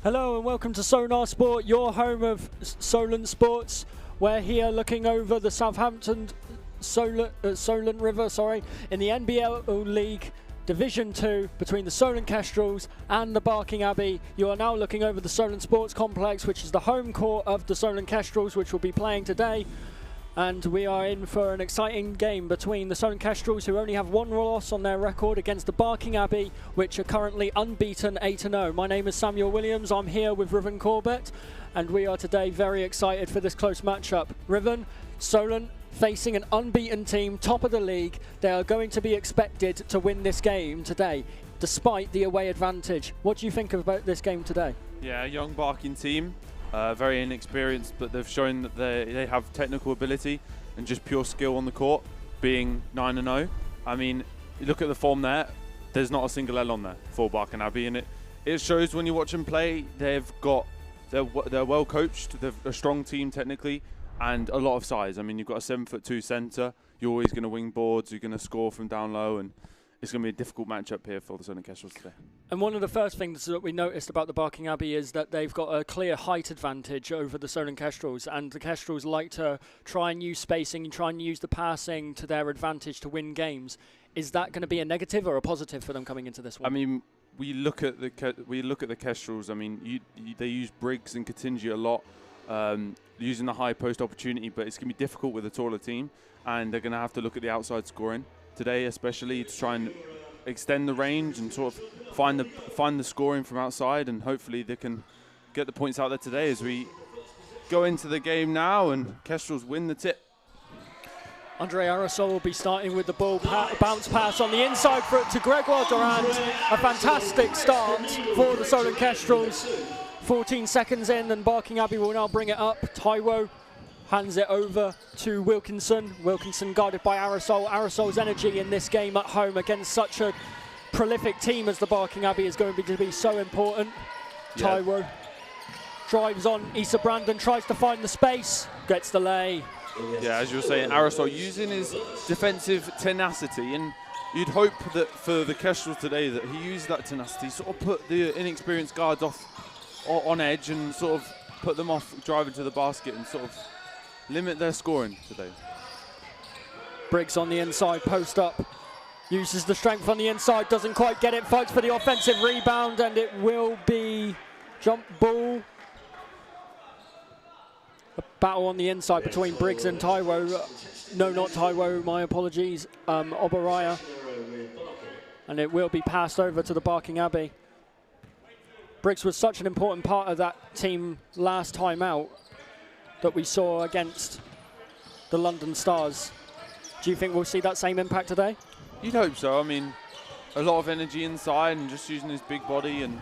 Hello and welcome to Sonar Sport, your home of Solent Sports. We're here looking over the Southampton Solent River, in the NBL League Division 2 between the Solent Kestrels and the Barking Abbey. You are now looking over the Solent Sports Complex, which is the home court of the Solent Kestrels, which will be playing today. And we are in for an exciting game between the Solent Kestrels, who only have one loss on their record, against the Barking Abbey, which are currently unbeaten 8-0. My name is Samuel Williams. I'm here with Riven Corbett, and we are today very excited for this close matchup. Riven, Solent, facing an unbeaten team, top of the league. They are going to be expected to win this game today, despite the away advantage. What do you think about this game today? Yeah, young Barking team, very inexperienced, but they've shown that they have technical ability and just pure skill on the court, being 9-0. I mean, you look at the form there, there's not a single L on there for Barking Abbey, and it shows when you watch them play. They're well coached, they're a strong team technically, and a lot of size. I mean, you've got a 7'2" centre, you're always going to wing boards, you're going to score from down low, and it's going to be a difficult matchup here for the Southern Kestrels today. And one of the first things that we noticed about the Barking Abbey is that they've got a clear height advantage over the Solent Kestrels, and the Kestrels like to try and use spacing and try and use the passing to their advantage to win games. Is that going to be a negative or a positive for them coming into this one? I mean, we look at the Kestrels. I mean, they use Briggs and Katinji a lot, using the high post opportunity, but it's going to be difficult with a taller team, and they're going to have to look at the outside scoring today, especially to try and extend the range and sort of find the scoring from outside, and hopefully they can get the points out there today as we go into the game now and Kestrels win the tip. Andre Arasol will be starting with the ball, bounce pass on the inside to Gregoire Durand. A fantastic start for the Solent Kestrels. 14 seconds in, and Barking Abbey will now bring it up. Taiwo hands it over to Wilkinson. Wilkinson guarded by Arasol. Arasol's energy in this game at home against such a prolific team as the Barking Abbey is going to be so important. Yeah. Taiwo drives on. Issa Brandon tries to find the space, gets the lay. Yeah, as you were saying, Arasol using his defensive tenacity, and you'd hope that for the Kestrels today that he used that tenacity, sort of put the inexperienced guards on edge and sort of put them off driving to the basket and sort of limit their scoring today. Briggs on the inside, post up, uses the strength on the inside, doesn't quite get it, fights for the offensive rebound, and it will be jump ball. A battle on the inside between Briggs and Taiwo. No, not Taiwo, my apologies. Oberaya. And it will be passed over to the Barking Abbey. Briggs was such an important part of that team last time out that we saw against the London Stars. Do you think we'll see that same impact today? You'd hope so. I mean, a lot of energy inside and just using his big body and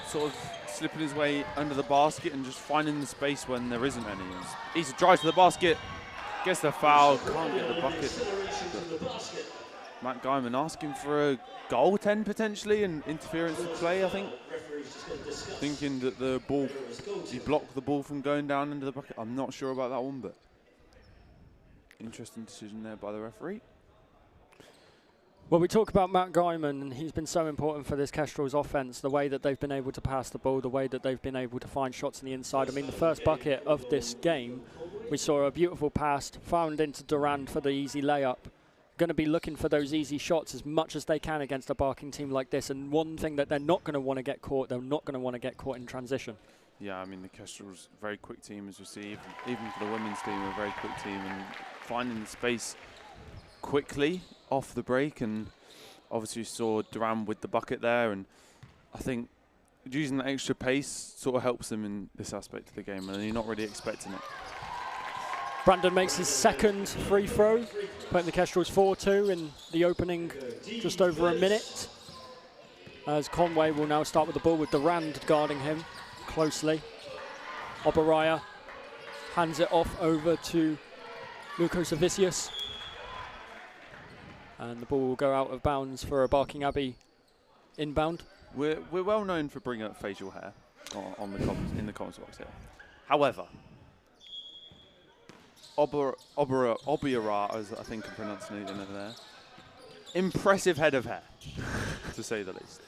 sort of slipping his way under the basket and just finding the space when there isn't any. He's drives to the basket, gets the foul, can't get the bucket. Matt Guyman asking for a goaltend potentially and interference with play, I think. Thinking that the ball, he blocked the ball from going down into the bucket. I'm not sure about that one, but interesting decision there by the referee. Well, we talk about Matt Guyman, and he's been so important for this Kestrels offense, the way that they've been able to pass the ball, the way that they've been able to find shots on the inside. I mean, the first bucket of this game, we saw a beautiful pass, found into Durand for the easy layup. Going to be looking for those easy shots as much as they can against a Barking team like this, and one thing that they're not going to want to get caught, they're not going to want to get caught in transition. Yeah, I mean, the Kestrels, very quick team as we see, even for the women's team, a very quick team, and finding the space quickly off the break, and obviously you saw Durand with the bucket there, and I think using that extra pace sort of helps them in this aspect of the game, and you're not really expecting it. Brandon makes his second free throw, putting the Kestrels 4-2 in the opening just over a minute. As Conway will now start with the ball with Durand guarding him closely. Oberaya hands it off over to Luko Savicius. And the ball will go out of bounds for a Barking Abbey inbound. We're well known for bringing up facial hair in the comments box here. However, Obiara, as I think I'm pronouncing it there, impressive head of hair, to say the least.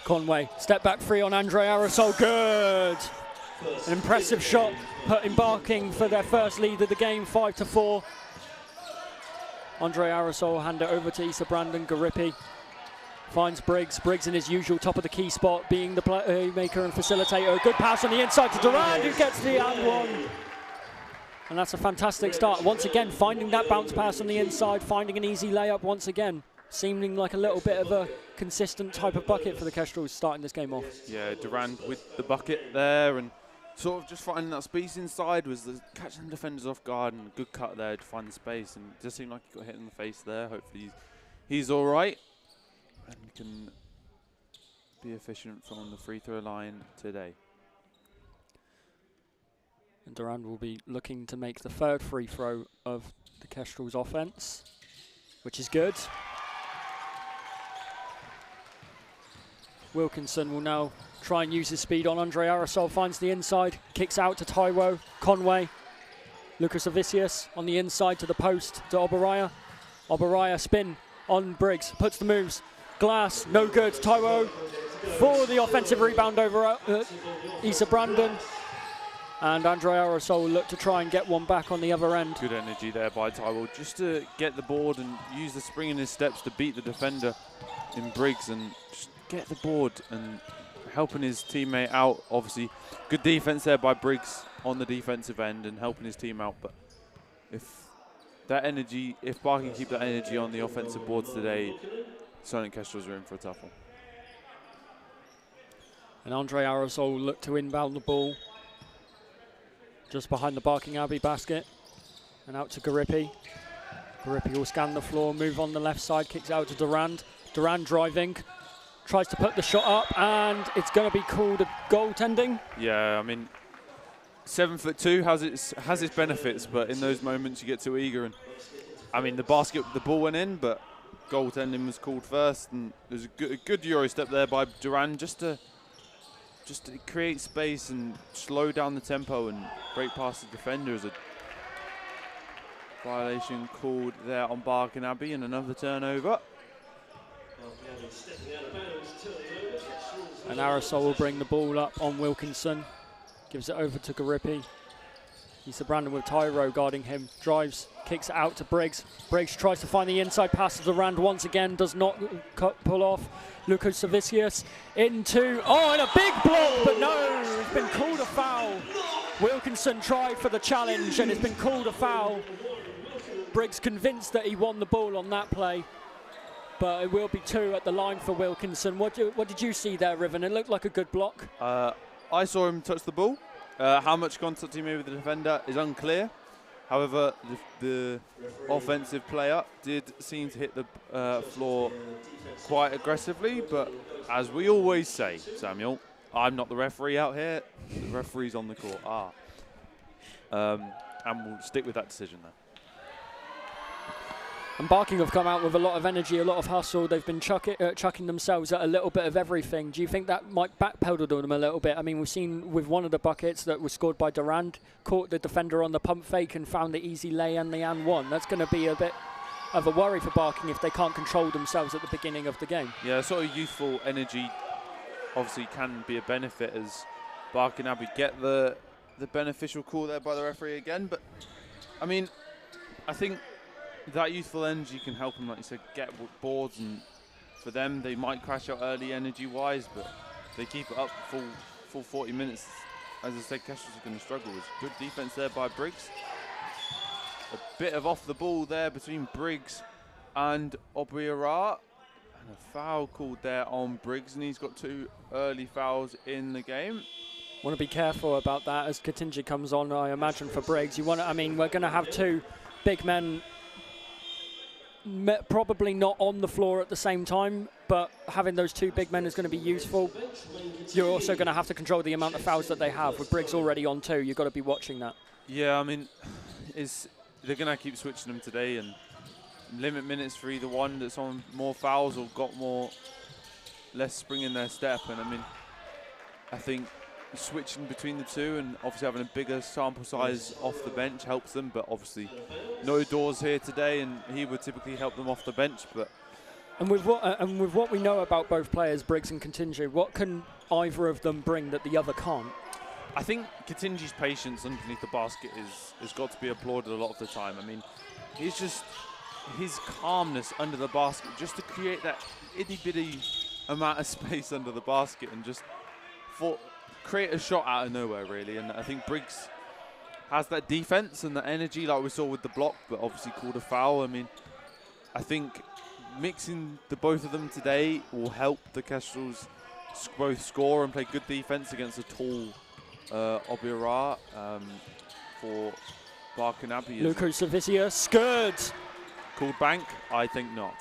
Conway, step back three on Andre Arasol, good! An impressive shot, putting Barking for their first lead of the game, 5-4. Andre Arasol hand it over to Issa Brandon. Garippi finds Briggs. Briggs in his usual top of the key spot, being the playmaker and facilitator. Good pass on the inside to Durand, who gets the and one. And that's a fantastic start. Once again, finding that bounce pass on the inside, finding an easy layup once again. Seeming like a little bit of a consistent type of bucket for the Kestrels starting this game off. Yeah, Durand with the bucket there, and sort of just finding that space inside, was the catching the defenders off guard, and good cut there to find the space, and it just seemed like he got hit in the face there. Hopefully he's all right and can be efficient from the free throw line today. And Durand will be looking to make the third free throw of the Kestrel's offense, which is good. Wilkinson will now try and use his speed on Andre Aerosol, finds the inside, kicks out to Taiwo, Conway, Lucas Avicius on the inside to the post to Oberaya. Oberaya spin on Briggs, puts the moves, glass, no good. Taiwo for the offensive rebound over Issa Brandon. And Andre Aerosol will look to try and get one back on the other end. Good energy there by Taiwo, just to get the board and use the spring in his steps to beat the defender in Briggs and just get the board and helping his teammate out. Obviously, good defense there by Briggs on the defensive end and helping his team out. But if Barking keep that energy on the offensive boards today, Solent Kestrels are in for a tough one. And Andre Aerosol will look to inbound the ball just behind the Barking Abbey basket and out to Garippi. Garippi will scan the floor, move on the left side, kicks out to Durand. Durand driving, tries to put the shot up, and it's going to be called a goaltending. Yeah, I mean, 7'2" has its benefits, but in those moments you get too eager. And I mean, the ball went in, but goaltending was called first, and there's a good Euro step there by Durand just to create space and slow down the tempo and break past the defender. As a violation called there on Barking Abbey, and another turnover. And Aerosol will bring the ball up on Wilkinson. Gives it over to Garippi. Issa Brandon with Tyro guarding him. Drives, kicks it out to Briggs. Briggs tries to find the inside pass to Durand once again. Does not pull off. Lucas Savicius into, and a big block, but no, it's been called a foul. Wilkinson tried for the challenge and it's been called a foul. Briggs convinced that he won the ball on that play, but it will be 2 at the line for Wilkinson. What did you see there, Riven? It looked like a good block. I saw him touch the ball. How much contact he made with the defender is unclear. However, the offensive player did seem to hit the floor quite aggressively, but as we always say, Samuel, I'm not the referee out here. The referee's on the court. And we'll stick with that decision there. And Barking have come out with a lot of energy, a lot of hustle. They've been chucking themselves at a little bit of everything. Do you think that might backpedal them a little bit? I mean, we've seen with one of the buckets that was scored by Durand, caught the defender on the pump fake and found the easy lay and the and one. That's going to be a bit of a worry for Barking if they can't control themselves at the beginning of the game. Yeah, sort of youthful energy obviously can be a benefit as Barking Abbey get the beneficial call there by the referee again. But, I mean, I think that youthful energy can help them, like you said, get boards, and for them, they might crash out early energy-wise, but they keep it up full 40 minutes. As I said, Kestrels are going to struggle. With good defense there by Briggs. A bit of off the ball there between Briggs and Obriara. And a foul called there on Briggs, and he's got 2 early fouls in the game. Want to be careful about that as Katinji comes on, I imagine, for Briggs. We're going to have 2 big men probably not on the floor at the same time, but having those 2 big men is going to be useful. You're also going to have to control the amount of fouls that they have. With Briggs already on 2, you've got to be watching that. Yeah, I mean, they're going to keep switching them today and limit minutes for either one that's on more fouls or got less spring in their step. And I mean, I think switching between the 2 and obviously having a bigger sample size off the bench helps them, but obviously no Doors here today, and he would typically help them off the bench. But and with what we know about both players, Briggs and Katinji, what can either of them bring that the other can't? I think Katinji's patience underneath the basket has got to be applauded a lot of the time. I mean, he's just his calmness under the basket just to create that itty bitty amount of space under the basket and just create a shot out of nowhere, really. And I think Briggs has that defense and the energy like we saw with the block, but obviously called a foul. I mean, I think mixing the both of them today will help the Kestrels both score and play good defense against a tall Obira for Barking Abbey. Luco Savicius, good. Called bank? I think not.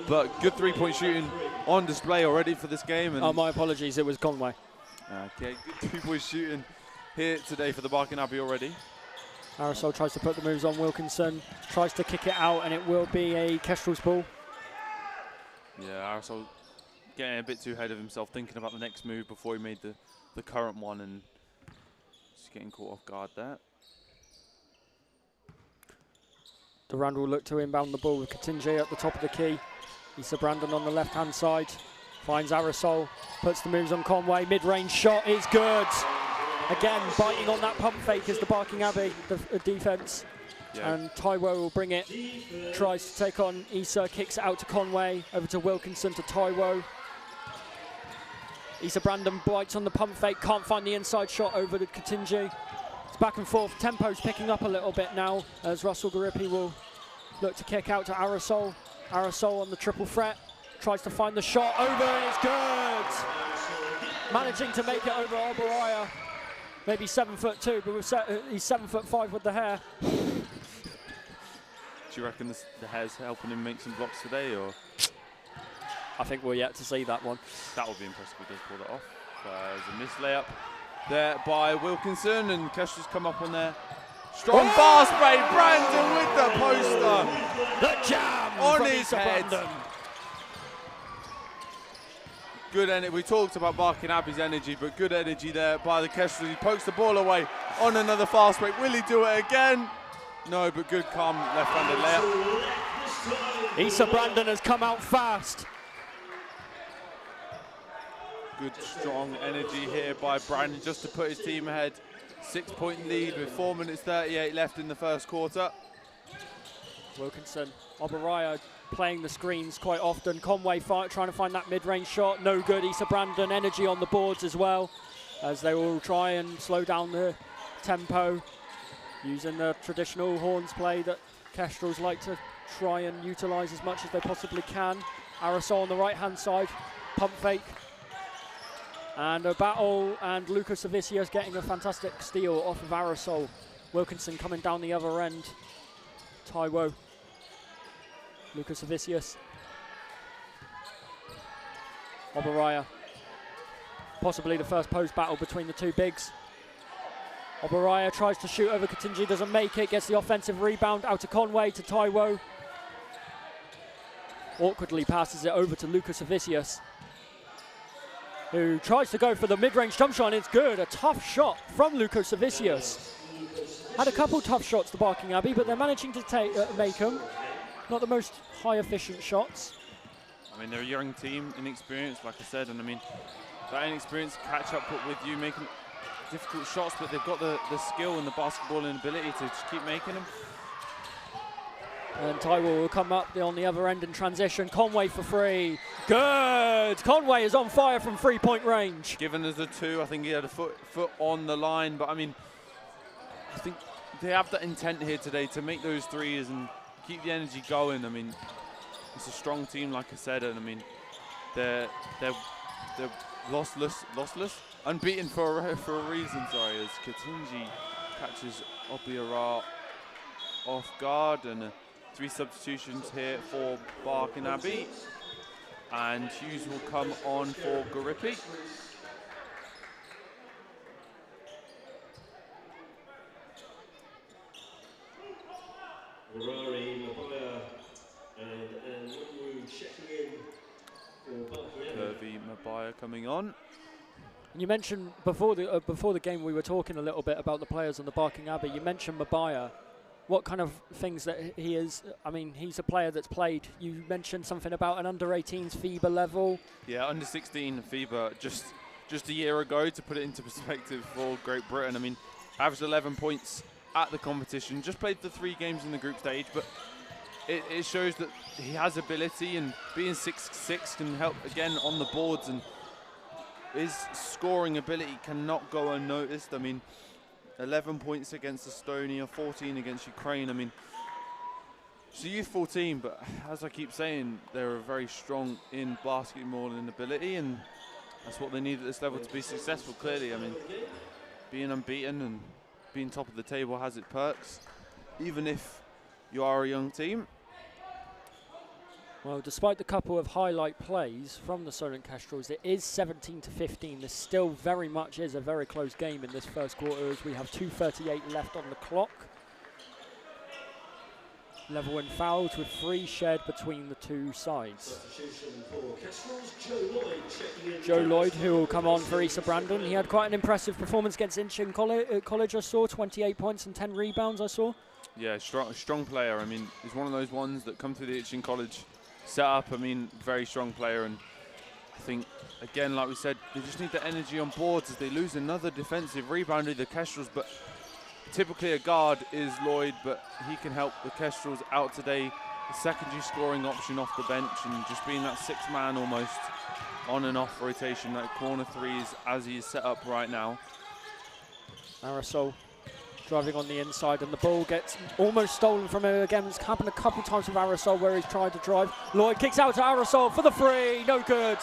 But good three-point shooting on display already for this game. And my apologies, it was Conway. Okay, good three-point shooting here today for the Barking Abbey already. Aerosol tries to put the moves on Wilkinson, tries to kick it out, and it will be a Kestrel's ball. Yeah, Aerosol getting a bit too ahead of himself, thinking about the next move before he made the current one, and just getting caught off guard there. Durand will look to inbound the ball with Katinje at the top of the key. Issa Brandon on the left-hand side. Finds Aerosol, puts the moves on Conway. Mid-range shot is good. Again, biting on that pump fake is the Barking Abbey defense. Yeah. And Taiwo will bring it. Tries to take on Issa, kicks it out to Conway. Over to Wilkinson to Taiwo. Issa Brandon bites on the pump fake. Can't find the inside shot over to Katinje. Back and forth, tempo's picking up a little bit now as Russell Garippi will look to kick out to Aerosol. Aerosol on the triple threat, tries to find the shot, over, it's good! Managing to make it over Albaraya. Maybe 7'2", but he's 7'5" with the hair. Do you reckon the hair's helping him make some blocks today, or? I think we're yet to see that one. That would be impressive if he does pull that off. There's a missed layup there by Wilkinson, and Kestrel's come up on there. Strong fast break, Brandon with the poster. The jam on from his Issa head. Brandon. Good energy. We talked about Barking Abbey's energy, but good energy there by the Kestrel. He pokes the ball away on another fast break. Will he do it again? No, but good, calm left-handed layup. Issa Brandon has come out fast. Good, strong energy here by Brandon just to put his team ahead. 6-point lead with 4 minutes 38 left in the first quarter. Wilkinson, Oberaya playing the screens quite often. Conway trying to find that mid-range shot, no good. Issa Brandon, energy on the boards as well, as they will try and slow down the tempo, using the traditional horns play that Kestrels like to try and utilise as much as they possibly can. Aerosol on the right-hand side, pump fake. And a battle, and Lucas Savicius getting a fantastic steal off of Aerosol. Wilkinson coming down the other end. Taiwo. Lucas Savicius. Oberaya. Possibly the first post battle between the two bigs. Oberaya tries to shoot over Katinji, doesn't make it, gets the offensive rebound out to Conway, to Taiwo. Awkwardly passes it over to Lucas Savicius, who tries to go for the mid-range jump shot, and it's good. A tough shot from Lucas Savicius. Had a couple tough shots to Barking Abbey, but they're managing to make them. Not the most high-efficient shots. I mean, they're a young team, inexperienced, like I said, and I mean, that inexperience catch up with you making difficult shots, but they've got the skill and the basketballing ability to just keep making them. And Taiwo will come up on the other end in transition. Conway for three. Good! Conway is on fire from three-point range. Given as a two, I think he had a foot on the line, but I mean, I think they have that intent here today to make those threes and keep the energy going. I mean, it's a strong team, like I said, and I mean, they're lossless, unbeaten for a reason. Sorry, as Katinji catches Obiara off guard, and three substitutions here for Barking Abbey, and Hughes will come on for Garippi. Kirby Mabaya coming on. And you mentioned before the game, we were talking a little bit about the players on the Barking Abbey. You mentioned Mabaya. What kind of things that he is? I mean, he's a player that's played. You mentioned something about an under-18s FIBA level. Yeah, under-16 FIBA just a year ago, to put it into perspective for Great Britain. I mean, averaged 11 points at the competition. Just played the 3 games in the group stage, but it shows that he has ability, and being 6'6" can help again on the boards, and his scoring ability cannot go unnoticed. I mean, 11 points against Estonia, 14 against Ukraine. I mean, it's a youthful team, but as I keep saying, they're very strong in basketball and ability, and That's what they need at this level to be successful, clearly. I mean, being unbeaten and being top of the table has its perks, even if you are a young team. Well, despite the couple of highlight plays from the Solent Kestrels, it is 17-15. This still very much is a very close game in this first quarter, as we have 2:38 left on the clock. Level in fouls with 3 shared between the two sides. Joe Lloyd, who will come on for Issa Brandon. He had quite an impressive performance against Incheon College, I saw. 28 points and 10 rebounds, I saw. Yeah, strong player. I mean, he's one of those ones that come through the Incheon College setup. I mean, very strong player. And I think, again, like we said, they just need the energy on boards as they lose another defensive rebounder, the Kestrels. But typically a guard is Lloyd, but he can help the Kestrels out today. The secondary scoring option off the bench and just being that 6th man almost on and off rotation, that corner threes as he is set up right now. Aerosol driving on the inside, and the ball gets almost stolen from him again. It's happened a couple times with Aerosol where he's tried to drive. Lloyd kicks out to Aerosol for the 3, no good.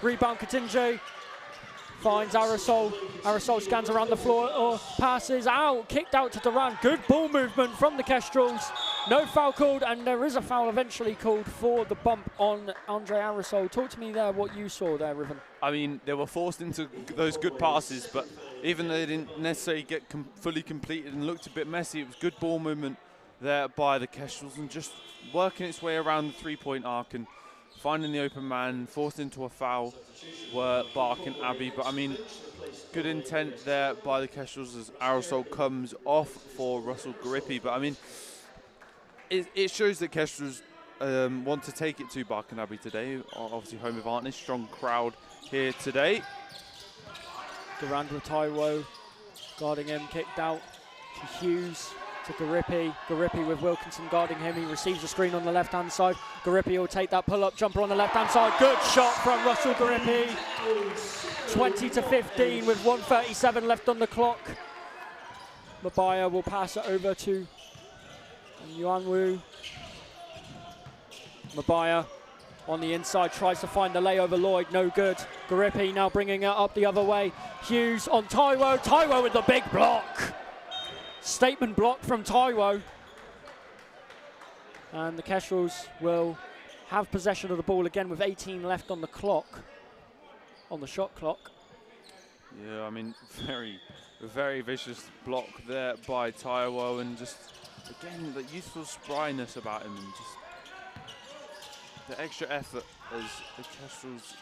Rebound Katinje. Finds Aerosol. Aerosol scans around the floor or passes out. Kicked out to Durand. Good ball movement from the Kestrels. No foul called, and there is a foul eventually called for the bump on Andre Aerosol. Talk to me there what you saw there, Riven. I mean, they were forced into those good passes, but even though they didn't necessarily get fully completed and looked a bit messy, it was good ball movement there by the Kestrels and just working its way around the 3-point arc and finding the open man, forced into a foul were Barking Abbey. But I mean, good intent there by the Kestrels as Aerosol comes off for Russell Garippi. But I mean, it shows that Kestrels want to take it to Barking Abbey today. Obviously home of Artness, strong crowd here today. Durand with Taiwo, guarding him, kicked out to Hughes, to Garippi. Garippi with Wilkinson guarding him. He receives a screen on the left-hand side. Garippi will take that pull-up jumper on the left-hand side. Good shot from Russell Garippi. 20-15 with 1:37 left on the clock. Mabaya will pass it over to Yuanwu. Mabaya on the inside, tries to find the layover. Lloyd, no good. Garippi now bringing it up the other way. Hughes on Taiwo. Taiwo with the big block. Statement block from Taiwo. And the Kestrels will have possession of the ball again with 18 left on the clock, on the shot clock. Yeah, I mean, very vicious block there by Taiwo, and just, again, the youthful spryness about him and just the extra effort as the Kestrels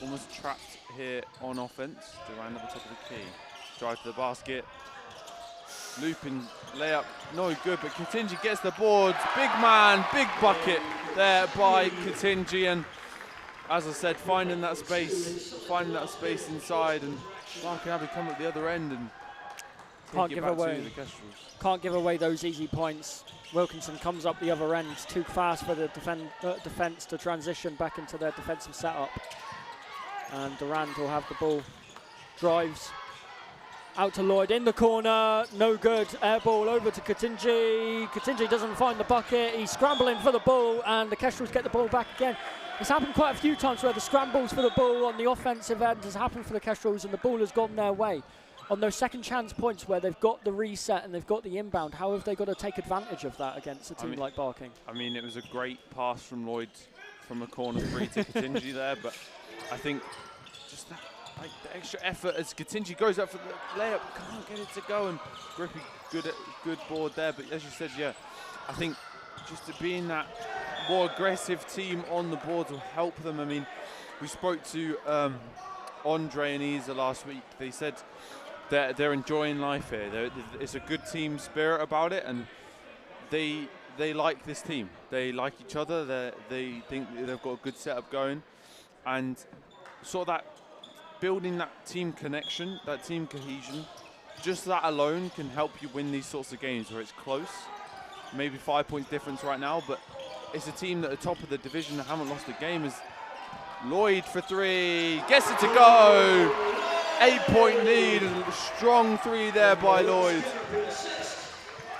almost trapped here on offense. Durand at the top of the key. Drive to the basket. Looping layup, no good, but Katinji gets the boards. Big man, big bucket there by Katinji, and as I said, finding that space inside, and Barking Abbey come at the other end and can't give away the Kestrels. Can't give away those easy points. Wilkinson comes up the other end, too fast for the defense to transition back into their defensive setup. And Durand will have the ball. Drives out to Lloyd in the corner, no good. Air ball over to Katinji. Katinji doesn't find the bucket. He's scrambling for the ball, and the Kestrels get the ball back again. It's happened quite a few times where the scrambles for the ball on the offensive end has happened for the Kestrels, and the ball has gone their way. On those second chance points where they've got the reset and they've got the inbound, how have they got to take advantage of that against a team like Barking? I mean, it was a great pass from Lloyd from a corner 3 to Katinji there, but I think just that, like, the extra effort as Katinji goes up for the layup, can't get it to go, and Grippy good board there. But as you said, yeah, I think just to being that more aggressive team on the boards will help them. I mean, we spoke to Andre and Isa last week. They said they're enjoying life here. It's a good team spirit about it, and they like this team. They like each other. They think they've got a good setup going, and sort of that building that team connection, that team cohesion. Just that alone can help you win these sorts of games where it's close. Maybe 5 points difference right now, but it's a team that at the top of the division that haven't lost a game. Is Lloyd for 3, gets it to go. 8-point lead, and a strong 3 there by Lloyd.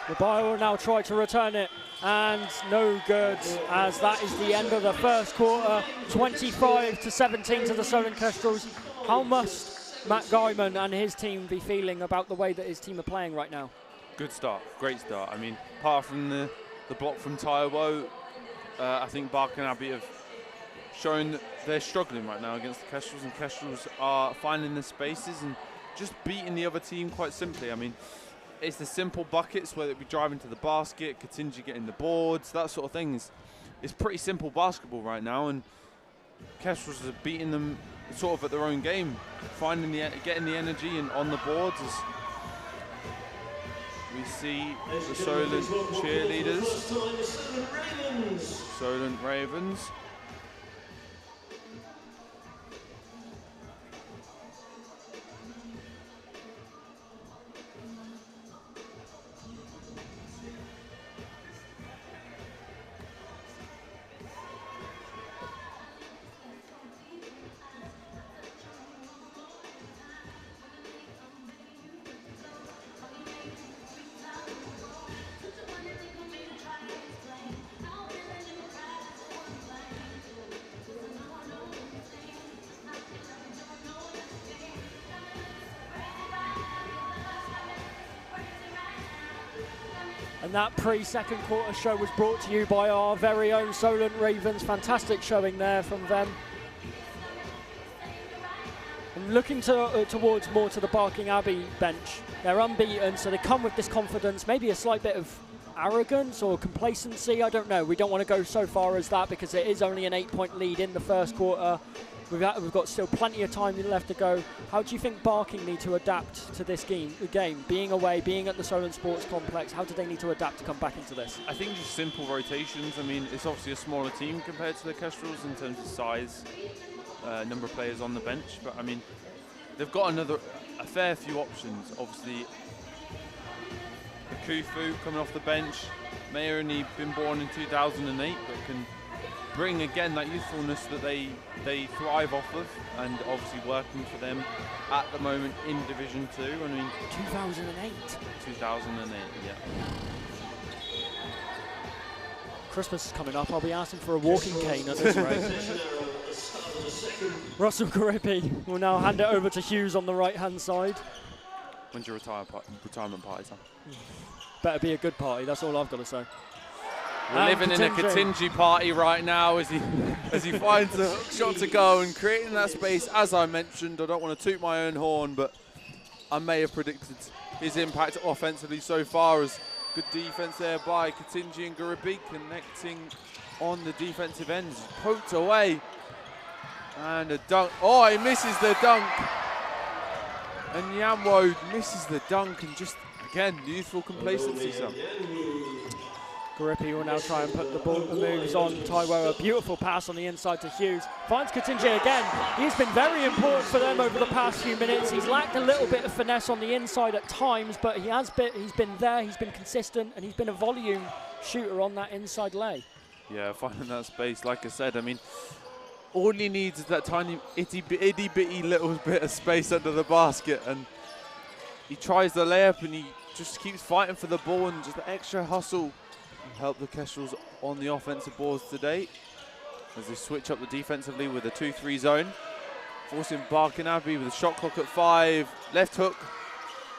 Rabaya will now try to return it, and no good, as that is the end of the first quarter. 25-17 to the Solent Kestrels. How must Matt Guyman and his team be feeling about the way that his team are playing right now? Good start, great start. I mean, apart from the block from Taiwo, I think Barking Abbey have shown that they're struggling right now against the Kestrels, and Kestrels are finding the spaces and just beating the other team quite simply. I mean, it's the simple buckets, whether it be driving to the basket, Katinji getting the boards, that sort of thing. It's pretty simple basketball right now, and Kestrels are beating them sort of at their own game, getting the energy and on the boards. As we see the Solent cheerleaders, Solent Ravens. And that pre-second quarter show was brought to you by our very own Solent Ravens. Fantastic showing there from them. And looking towards more to the Barking Abbey bench, they're unbeaten, so they come with this confidence, maybe a slight bit of arrogance or complacency, I don't know. We don't want to go so far as that because it is only an 8-point lead in the first quarter. We've got still plenty of time left to go. How do you think Barking need to adapt to this game? Being away, being at the Solent Sports Complex, how do they need to adapt to come back into this? I think just simple rotations. I mean, it's obviously a smaller team compared to the Kestrels in terms of size, number of players on the bench, but I mean, they've got a fair few options. Obviously, Kufu coming off the bench, may only been born in 2008, but can bring again that youthfulness that they thrive off of, and obviously working for them at the moment in Division 2. I mean, 2008. 2008, yeah. Christmas is coming up. I'll be asking for a walking cane at this rate. Russell Garippi will now hand it over to Hughes on the right-hand side. When's your retirement party, Sam? Better be a good party. That's all I've got to say. We're living in a Katinji party right now as he finds a shot to go and creating that space. As I mentioned, I don't want to toot my own horn, but I may have predicted his impact offensively so far, as good defense there by Katinji and Garibbi connecting on the defensive ends. Poked away and a dunk. Oh, he misses the dunk. And Yamwo misses the dunk, and just again youthful complacency. Garippi will now try and put the moves on Taiwo. A beautiful pass on the inside to Hughes. Finds Katinji again. He's been very important for them over the past few minutes. He's lacked a little bit of finesse on the inside at times, but he's been there, he's been consistent, and he's been a volume shooter on that inside lay. Yeah, finding that space, like I said, I mean, all he needs is that tiny itty bitty little bit of space under the basket, and he tries the layup and he just keeps fighting for the ball, and just the extra hustle help the Kestrels on the offensive boards today as they switch up the defensively with a 2-3 zone, forcing Barking Abbey with a shot clock at 5. Left hook,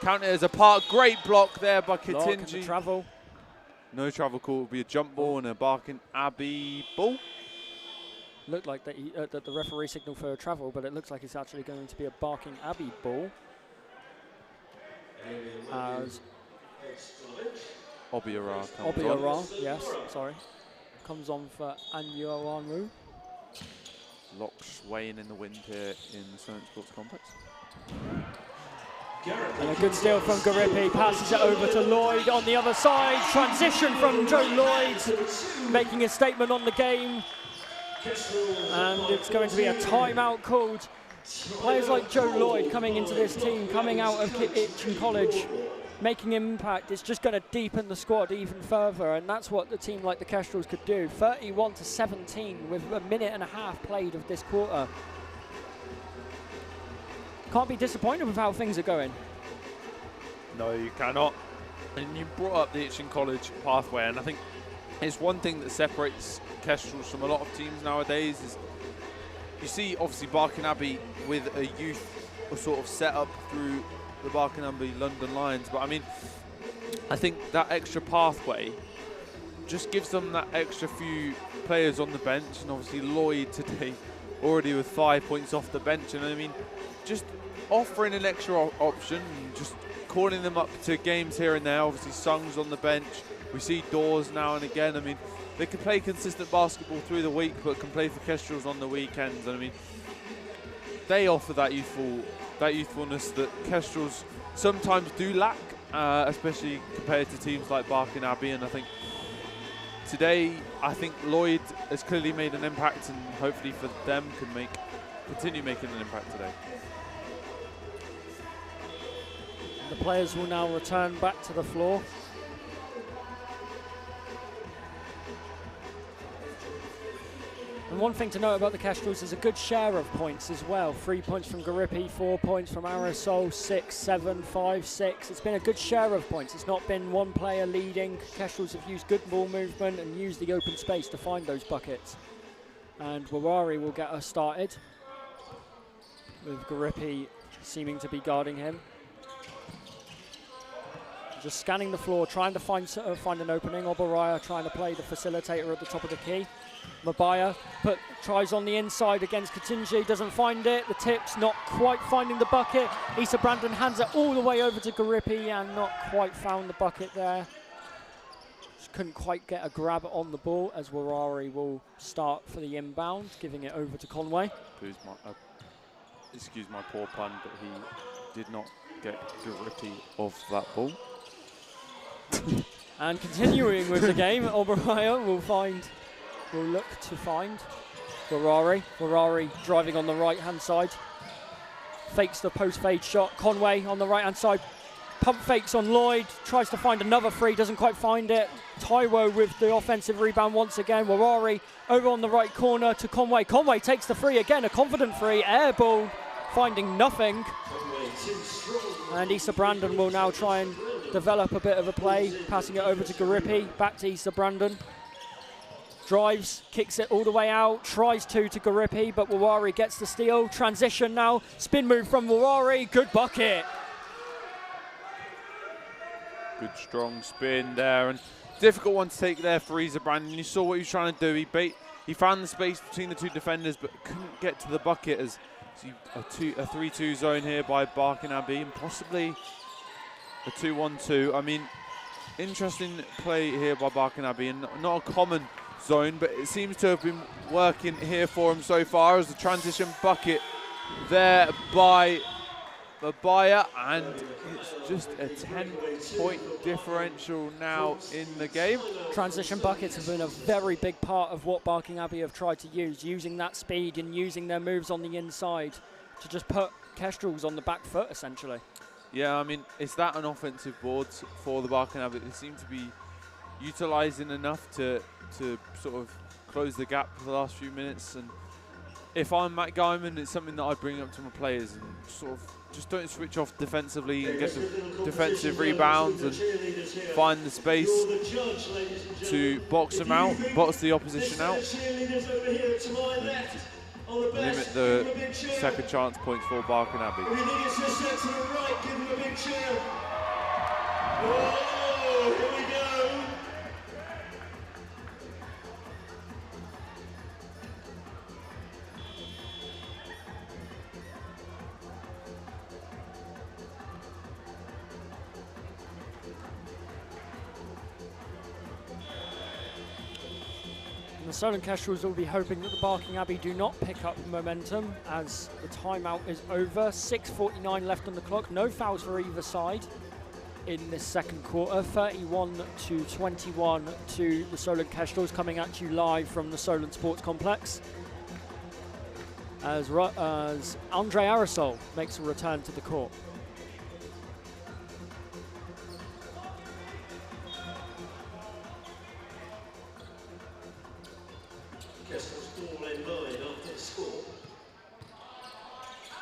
counted as a part. Great block there by Katinji. Travel. No travel call. It will be a jump ball and a Barking Abbey ball. Looked like that the referee signaled for a travel, but it looks like it's actually going to be a Barking Abbey ball. As Obiara, yes, sorry. Comes on for Anyuaru. Lock swaying in the wind here in the Solent Sports Complex. And a good steal from Garippi, passes it over to Lloyd on the other side. Transition from Joe Lloyd, making a statement on the game. And it's going to be a timeout called. Players like Joe Lloyd coming into this team, coming out of Itchen College, making an impact. It's just going to deepen the squad even further, and that's what the team like the Kestrels could do. 31-17 with a minute and a half played of this quarter. Can't be disappointed with how things are going. No, you cannot. And you brought up the Itchen College pathway, and I think it's one thing that separates Kestrels from a lot of teams nowadays is you see obviously Barking Abbey with a youth sort of set up through the Barking Abbey London Lions, but I mean, I think that extra pathway just gives them that extra few players on the bench, and obviously Lloyd today already with 5 points off the bench, and I mean, just offering an extra option, just calling them up to games here and there. Obviously Sung's on the bench, we see Dawes now and again. I mean, they can play consistent basketball through the week, but can play for Kestrels on the weekends, and I mean, they offer that youthfulness that Kestrels sometimes do lack, especially compared to teams like Barking Abbey. And I think today, Lloyd has clearly made an impact, and hopefully for them can continue making an impact today. The players will now return back to the floor. And one thing to note about the Kestrels is a good share of points as well. 3 points from Garipi, 4 points from Aerosol, 6, 7, 5, 6. It's been a good share of points. It's not been one player leading. Kestrels have used good ball movement and used the open space to find those buckets. And Warari will get us started, with Garipi seeming to be guarding him. Just scanning the floor, trying to find an opening. Oberaya trying to play the facilitator at the top of the key. Mabaya tries on the inside against Katinji, doesn't find it. The tip's not quite finding the bucket. Issa Brandon hands it all the way over to Garipi and not quite found the bucket there. Just couldn't quite get a grab on the ball as Warari will start for the inbound, giving it over to Conway. Excuse my poor pun, but he did not get Garipi off that ball. And continuing with the game, Oberaya will look to find Warari. Warari driving on the right-hand side. Fakes the post-fade shot. Conway on the right-hand side. Pump fakes on Lloyd. Tries to find another three. Doesn't quite find it. Taiwo with the offensive rebound once again. Warari over on the right corner to Conway. Conway takes the three again. A confident three. Air ball. Finding nothing. And Issa Brandon will now try and develop a bit of a play. Passing it over to Garipi. Back to Issa Brandon. Drives, kicks it all the way out, tries to Garipi, but Warari gets the steal. Transition now, spin move from Warari, good bucket. Good strong spin there, and difficult one to take there for Issa Brandon. You saw what he was trying to do. He found the space between the two defenders, but couldn't get to the bucket as a 3-2 zone here by Barking Abbey, and possibly a 2-1-2. I mean, interesting play here by Barking Abbey, and not a common zone, but it seems to have been working here for him so far as the transition bucket there by Mabaya, and it's just a 10-point differential now in the game. Transition buckets have been a very big part of what Barking Abbey have tried to use, using that speed and using their moves on the inside to just put Kestrels on the back foot, essentially. Yeah, I mean, is that an offensive board for the Barking Abbey? They seem to be utilising enough to sort of close the gap for the last few minutes. And if I'm Matt Guyman, it's something that I bring up to my players and sort of just don't switch off defensively and get the defensive rebounds and find the space to box them out, box the opposition out, and limit the second chance points for Barking Abbey. The Solent Kestrels will be hoping that the Barking Abbey do not pick up momentum as the timeout is over. 6:49 left on the clock. No fouls for either side in this second quarter. 31-21 to the Solent Kestrels, coming at you live from the Solent Sports Complex. As Andre Aerosol makes a return to the court.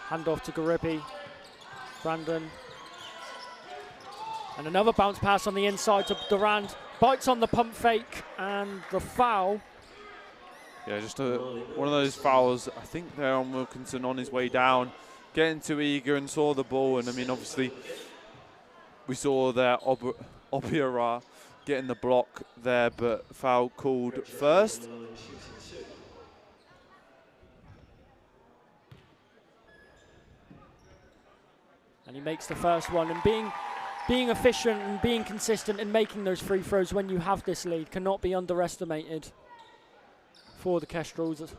Hand off to Garipi. Brandon And another bounce pass on the inside to Durand. Bites on the pump fake and the foul. Yeah, just one of those fouls. I think they're on Wilkinson on his way down, getting too eager and saw the ball. And I mean, obviously, we saw there Obiora getting the block there, but foul called first. And he makes the first one. And being efficient and being consistent in making those free throws when you have this lead cannot be underestimated for the Kestrels.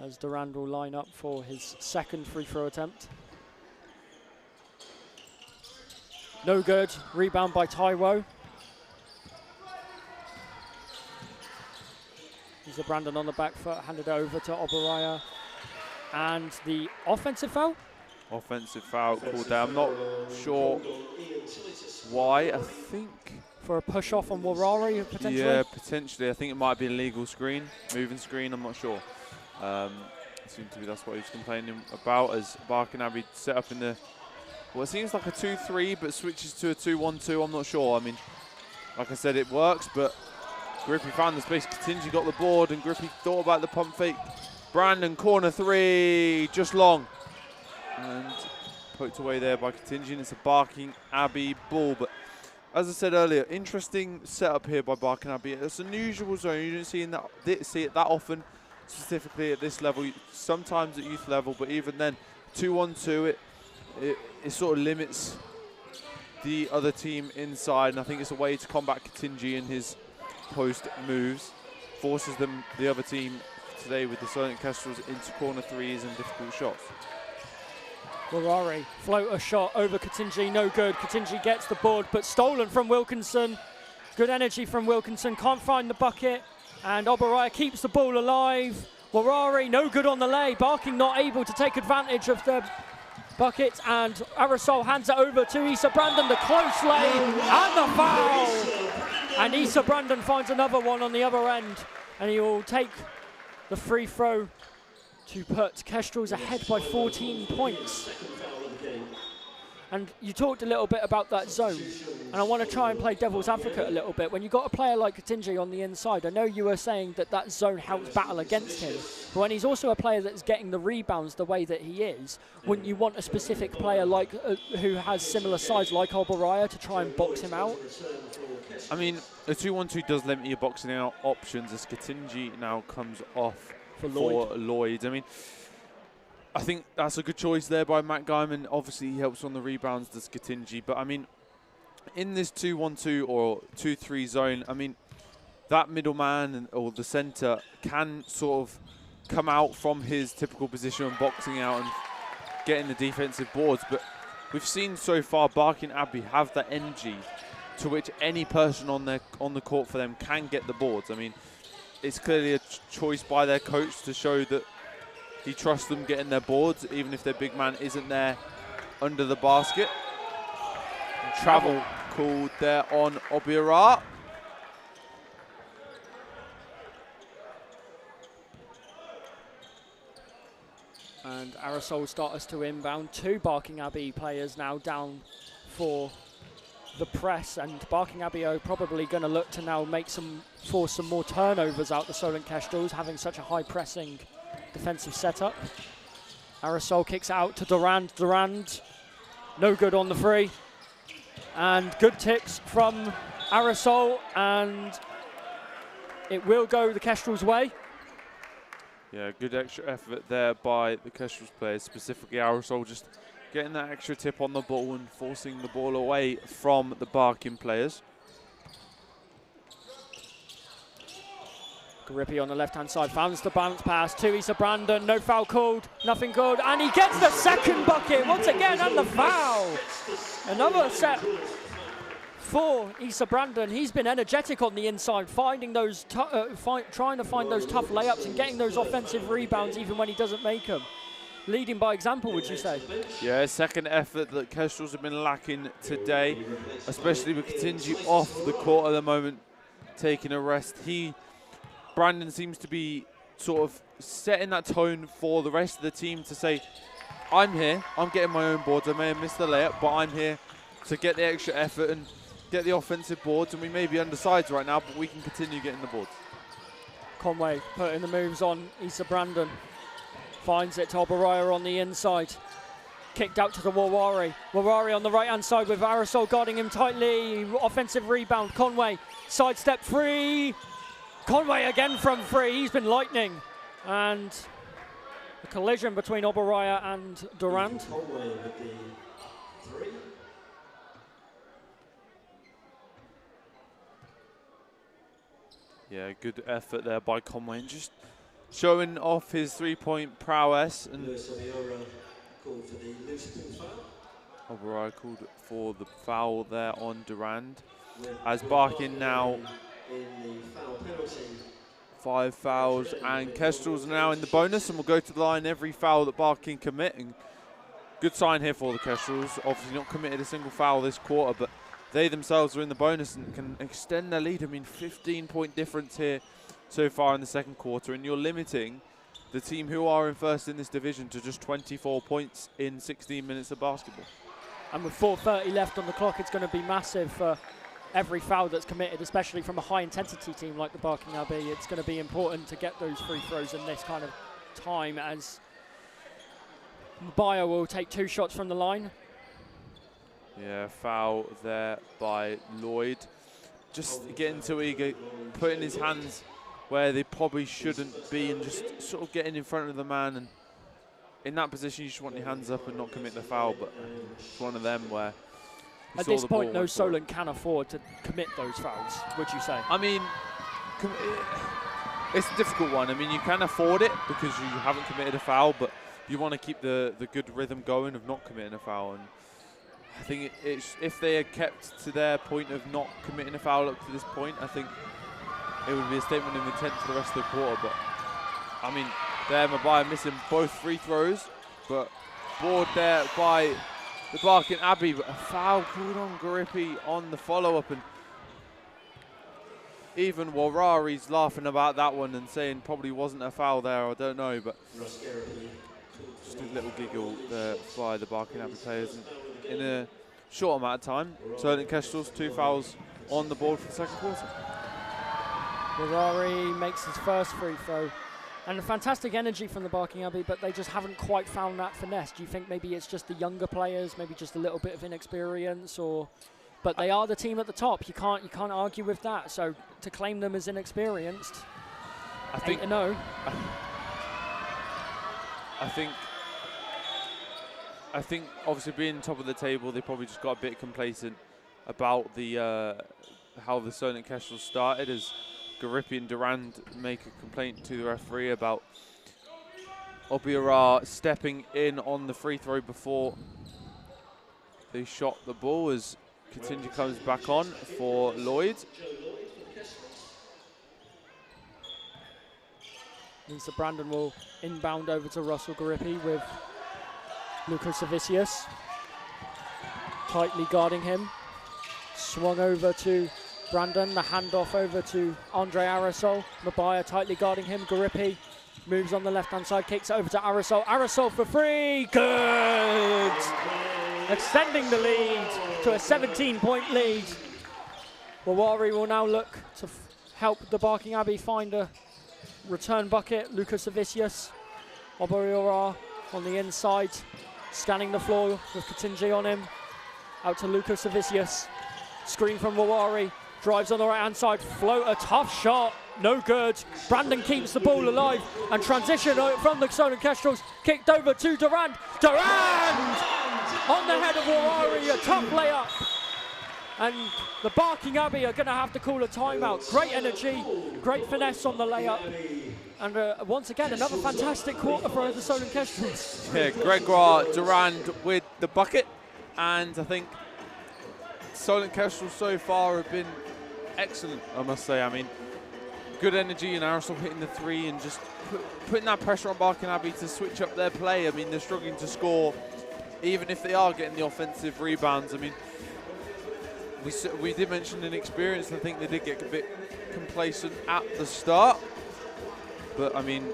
As Durand will line up for his second free throw attempt. No good. Rebound by Taiwo. He's a Brandon on the back foot, handed it over to Oberaya. And the offensive foul? Offensive foul called there. I'm not sure why. I think for a push off on Warari potentially? Yeah, potentially. I think it might be a legal screen, moving screen, I'm not sure. Seems to be that's what he's complaining about as Barking Abbey set up in the, well, it seems like a 2-3, but switches to a 2-1-2. I'm not sure. I mean, like I said, it works, but Grippy found the space. Katinji got the board, and Grippy thought about the pump fake. Brandon, corner three, just long. And poked away there by Katinji, and it's a Barking Abbey ball. But as I said earlier, interesting setup here by Barking Abbey. It's an unusual zone. You don't see it that often, specifically at this level. Sometimes at youth level, but even then, 2-1-2, it sort of limits the other team inside, and I think it's a way to combat Katinji and his post moves. Forces the other team today with the Solent Kestrels into corner threes and difficult shots. Warari, floater shot over Katinji, no good. Katinji gets the board, but stolen from Wilkinson. Good energy from Wilkinson, can't find the bucket, and Oberaya keeps the ball alive. Warari, no good on the lay. Barking not able to take advantage of the bucket, and Aerosol hands it over to Issa Brandon, the close lay, and the foul! And Issa Brandon finds another one on the other end, and he will take the free throw to put Kestrels ahead by 14 points. And you talked a little bit about that zone, and I want to try and play devil's advocate a little bit. When you've got a player like Katinji on the inside, I know you were saying that that zone helps battle against him, but when he's also a player that's getting the rebounds the way that he is, wouldn't you want a specific player like who has similar size like Oberaya to try and box him out? I mean, a 2-1-2 does limit your boxing out options as Katinji now comes off for Lloyd. I mean, I think that's a good choice there by Matt Guyman. Obviously, he helps on the rebounds, does Katinji. But, I mean, in this 2-1-2 or 2-3 zone, I mean, that middleman or the centre can sort of come out from his typical position and boxing out and getting the defensive boards. But we've seen so far Barking Abbey have that energy to which any person on the court for them can get the boards. I mean, it's clearly a choice by their coach to show that he trusts them getting their boards, even if their big man isn't there under the basket. And travel called there on Obiora. And Aerosol start us to inbound. Two Barking Abbey players now down for the press, and Barking Abbey are probably going to look to now force some more turnovers out the Solent Kestrels, having such a high pressing defensive setup. Aerosol kicks out to Durand. Durand, no good on the free. And good tips from Aerosol, and it will go the Kestrels' way. Yeah, good extra effort there by the Kestrels players, specifically Aerosol, just getting that extra tip on the ball and forcing the ball away from the Barking players. Garippi on the left-hand side, finds the bounce pass to Issa Brandon, no foul called, nothing called, and he gets the second bucket once again, and the foul. Another set for Issa Brandon. He's been energetic on the inside, finding those trying to find those tough layups and getting those offensive rebounds even when he doesn't make them. Leading by example, would you say? Yeah, second effort that Kestrels have been lacking today, especially with Katinji off the court at the moment, taking a rest. Brandon seems to be sort of setting that tone for the rest of the team to say, I'm here. I'm getting my own boards. I may have missed the layup, but I'm here to get the extra effort and get the offensive boards. And we may be undersides right now, but we can continue getting the boards. Conway putting the moves on Issa Brandon. Finds it to Oberaya on the inside. Kicked out to the Wawari. Wawari on the right-hand side with Aerosol guarding him tightly. Offensive rebound. Conway, sidestep free. Conway again from free. He's been lightning. And a collision between Oberaya and Durand. Conway with the 3. Yeah, good effort there by Conway, and just showing off his three-point prowess. And Lewis Obiora called for the Lucifer's foul. Oberaya called for the foul there on Durand. As Barking now in the foul penalty. 5 fouls, and Kestrel's now in the bonus, and will go to the line every foul that Barking commit. And good sign here for the Kestrels. Obviously not committed a single foul this quarter, but they themselves are in the bonus and can extend their lead. I mean, 15-point difference here so far in the second quarter, and you're limiting the team who are in first in this division to just 24 points in 16 minutes of basketball. And with 4:30 left on the clock, it's going to be massive for every foul that's committed, especially from a high-intensity team like the Barking Abbey. It's going to be important to get those free throws in this kind of time, as Bio will take 2 shots from the line. Yeah, foul there by Lloyd. Just getting too eager, putting his hands where they probably shouldn't be, and just sort of getting in front of the man. And in that position, you just want your hands up and not commit the foul, but it's one of them where at this point, no Solent can afford to commit those fouls, would you say? I mean, it's a difficult one. I mean, you can afford it because you haven't committed a foul, but you want to keep the good rhythm going of not committing a foul. And I think if they had kept to their point of not committing a foul up to this point, I think it would be a statement of intent for the rest of the quarter. But I mean, there Mabaya missing both free throws, but bored there by the Barking Abbey. But a foul called on Garippi on the follow-up, and even Warari's laughing about that one and saying probably wasn't a foul there. I don't know, but just a little giggle there by the Barking Abbey players in a short amount of time. Solent Kestrels 2 fouls on the board for the second quarter. Warari makes his first free throw. And a fantastic energy from the Barking Abbey, but they just haven't quite found that finesse. Do you think maybe it's just the younger players, maybe just a little bit of inexperience, or? But they are the team at the top. You can't argue with that. So to claim them as inexperienced, I think 8-0. I think obviously being top of the table, they probably just got a bit complacent about the how the Solent Kestrel started, as Garippi and Durand make a complaint to the referee about Obiora stepping in on the free throw before they shot the ball, as Katinji comes back on for Lloyd. Lisa Brandon will inbound over to Russell Garippi with Lucas Savicius tightly guarding him. Swung over to Brandon, the handoff over to Andre Aerosol. Mabaya tightly guarding him. Garippi moves on the left-hand side, kicks it over to Aerosol. Aerosol for free, good! Extending the lead to a 17-point lead. Wawari will now look to help the Barking Abbey find a return bucket. Lucas Savicius, Oboriora on the inside, scanning the floor with Katinji on him. Out to Lucas Savicius. Screen from Wawari. Drives on the right-hand side. Float, a tough shot. No good. Brandon keeps the ball alive. And transition from the Solent Kestrels. Kicked over to Durand. Durand! On the head of Wawari. A tough layup. And the Barking Abbey are going to have to call a timeout. Great energy. Great finesse on the layup. And once again, another fantastic quarter for the Solent Kestrels. Yeah, Gregoire Durand with the bucket. And I think Solent Kestrel so far have been excellent, I must say. I mean, good energy, and Aerosol hitting the 3 and just putting that pressure on Barking Abbey to switch up their play. I mean, they're struggling to score, even if they are getting the offensive rebounds. I mean, we did mention inexperience. I think they did get a bit complacent at the start. But, I mean,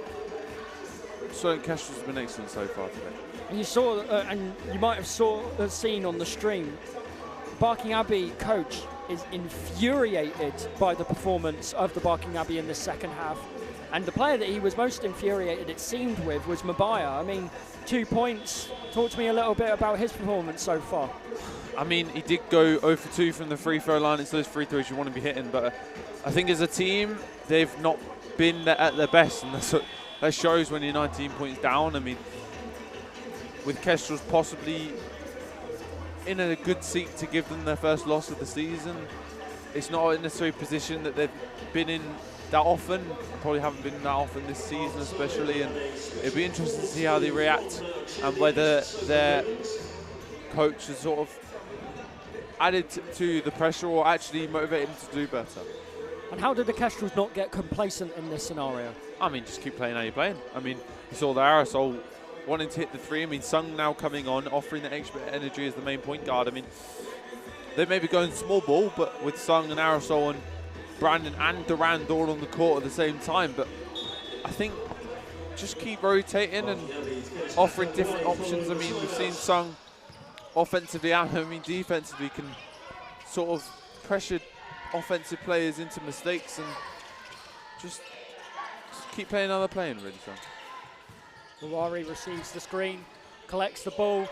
Solent Kestrel's been excellent so far today. You saw, and you might have seen on the stream, Barking Abbey coach is infuriated by the performance of the Barking Abbey in the second half. And the player that he was most infuriated, it seemed, with was Mabaya. I mean, 2 points. Talk to me a little bit about his performance so far. I mean, he did go 0 for 2 from the free throw line. It's those free throws you want to be hitting. But I think as a team, they've not been at their best. And that shows when you're 19 points down. I mean, with Kestrel's possibly in a good seat to give them their first loss of the season, it's not a necessary position that they've been in that often. Probably haven't been that often this season especially, and it'd be interesting to see how they react and whether their coach has sort of added to the pressure or actually motivated them to do better. And how did the Kestrels not get complacent in this scenario? I mean, just keep playing how you're playing. I mean, you saw the Aerosol wanting to hit the three. I mean, Sung now coming on, offering the extra energy as the main point guard. I mean, they may be going small ball, but with Sung and Aerosol and Brandon and Durand all on the court at the same time. But I think just keep rotating and offering different options. I mean, we've seen Sung offensively and I mean defensively can sort of pressure offensive players into mistakes and just keep playing how they're playing, really, Sung. Mawari receives the screen, collects the ball,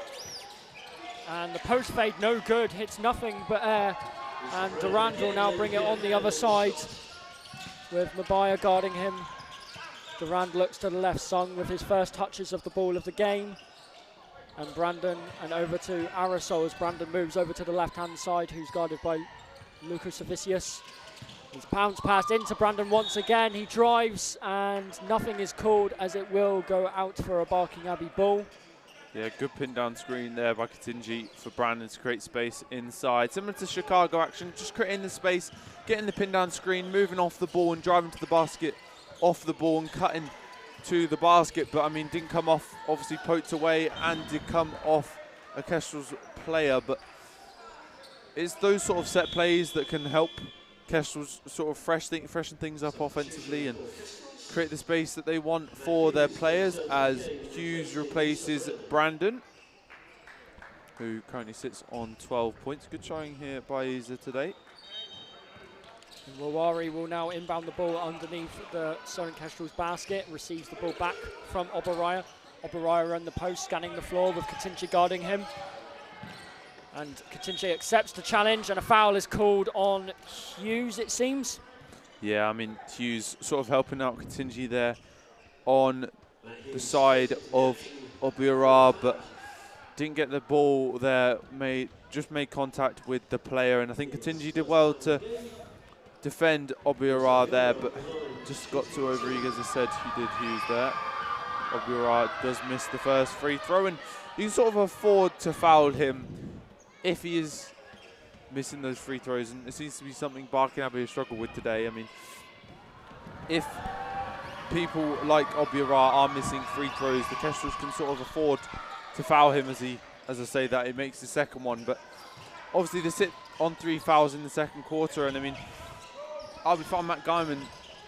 and the post fade no good, hits nothing but air. And Durand will now bring it on the other side with Mabaya guarding him. Durand looks to the left, Sung with his first touches of the ball of the game. And Brandon, and over to Aerosol as Brandon moves over to the left-hand side, who's guarded by Lucas Savicius. He's bounced past into Brandon once again. He drives and nothing is called as it will go out for a Barking Abbey ball. Yeah, good pin down screen there by Katinji for Brandon to create space inside. Similar to Chicago action, just creating the space, getting the pin down screen, moving off the ball and driving to the basket, off the ball and cutting to the basket. But I mean, didn't come off, obviously poked away and did come off a Kestrel's player. But it's those sort of set plays that can help Kestrel's sort of freshen things up offensively and create the space that they want for their players as Hughes replaces Brandon, who currently sits on 12 points. Good showing here by Isa today. Mawari will now inbound the ball underneath the Solent Kestrel's basket, receives the ball back from Oberaya. Oberaya on the post, scanning the floor with Katinji guarding him. And Katinji accepts the challenge and a foul is called on Hughes, it seems. Yeah, I mean, Hughes sort of helping out Katinji there on the side of Obiora, but didn't get the ball there, just made contact with the player. And I think Katinji did well to defend Obiora there, but just got too over-eager, as I said, he did Hughes there. Obiora does miss the first free throw, and you can sort of afford to foul him if he is missing those free throws, and it seems to be something Barking Abbey has struggled with today. I mean, if people like Obiora are missing free throws, the Kestrels can sort of afford to foul him as I say that, he makes the second one. But obviously they sit on 3 fouls in the second quarter, and I mean, I'll be fine, Matt Guyman,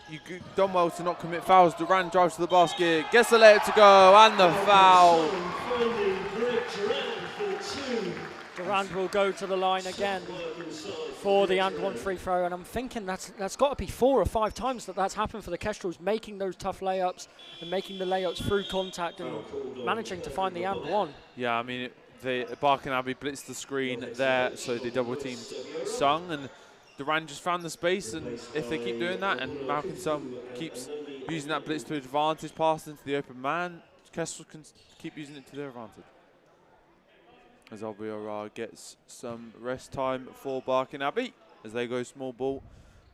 you've done well to not commit fouls. Durand drives to the basket, gets the layup to go, and the foul. Durand will go to the line again for the and one free throw, and I'm thinking that's got to be 4 or 5 times that's happened for the Kestrels, making those tough layups and making the layups through contact and managing to find the and one. Yeah, I mean, the Barking Abbey blitzed the screen there, so they double teamed Sung, and Durand just found the space, and if they keep doing that and Malcolm Sung keeps using that blitz to advantage, pass into the open man, Kestrel can keep using it to their advantage. As Obiora gets some rest time for Barking Abbey as they go small ball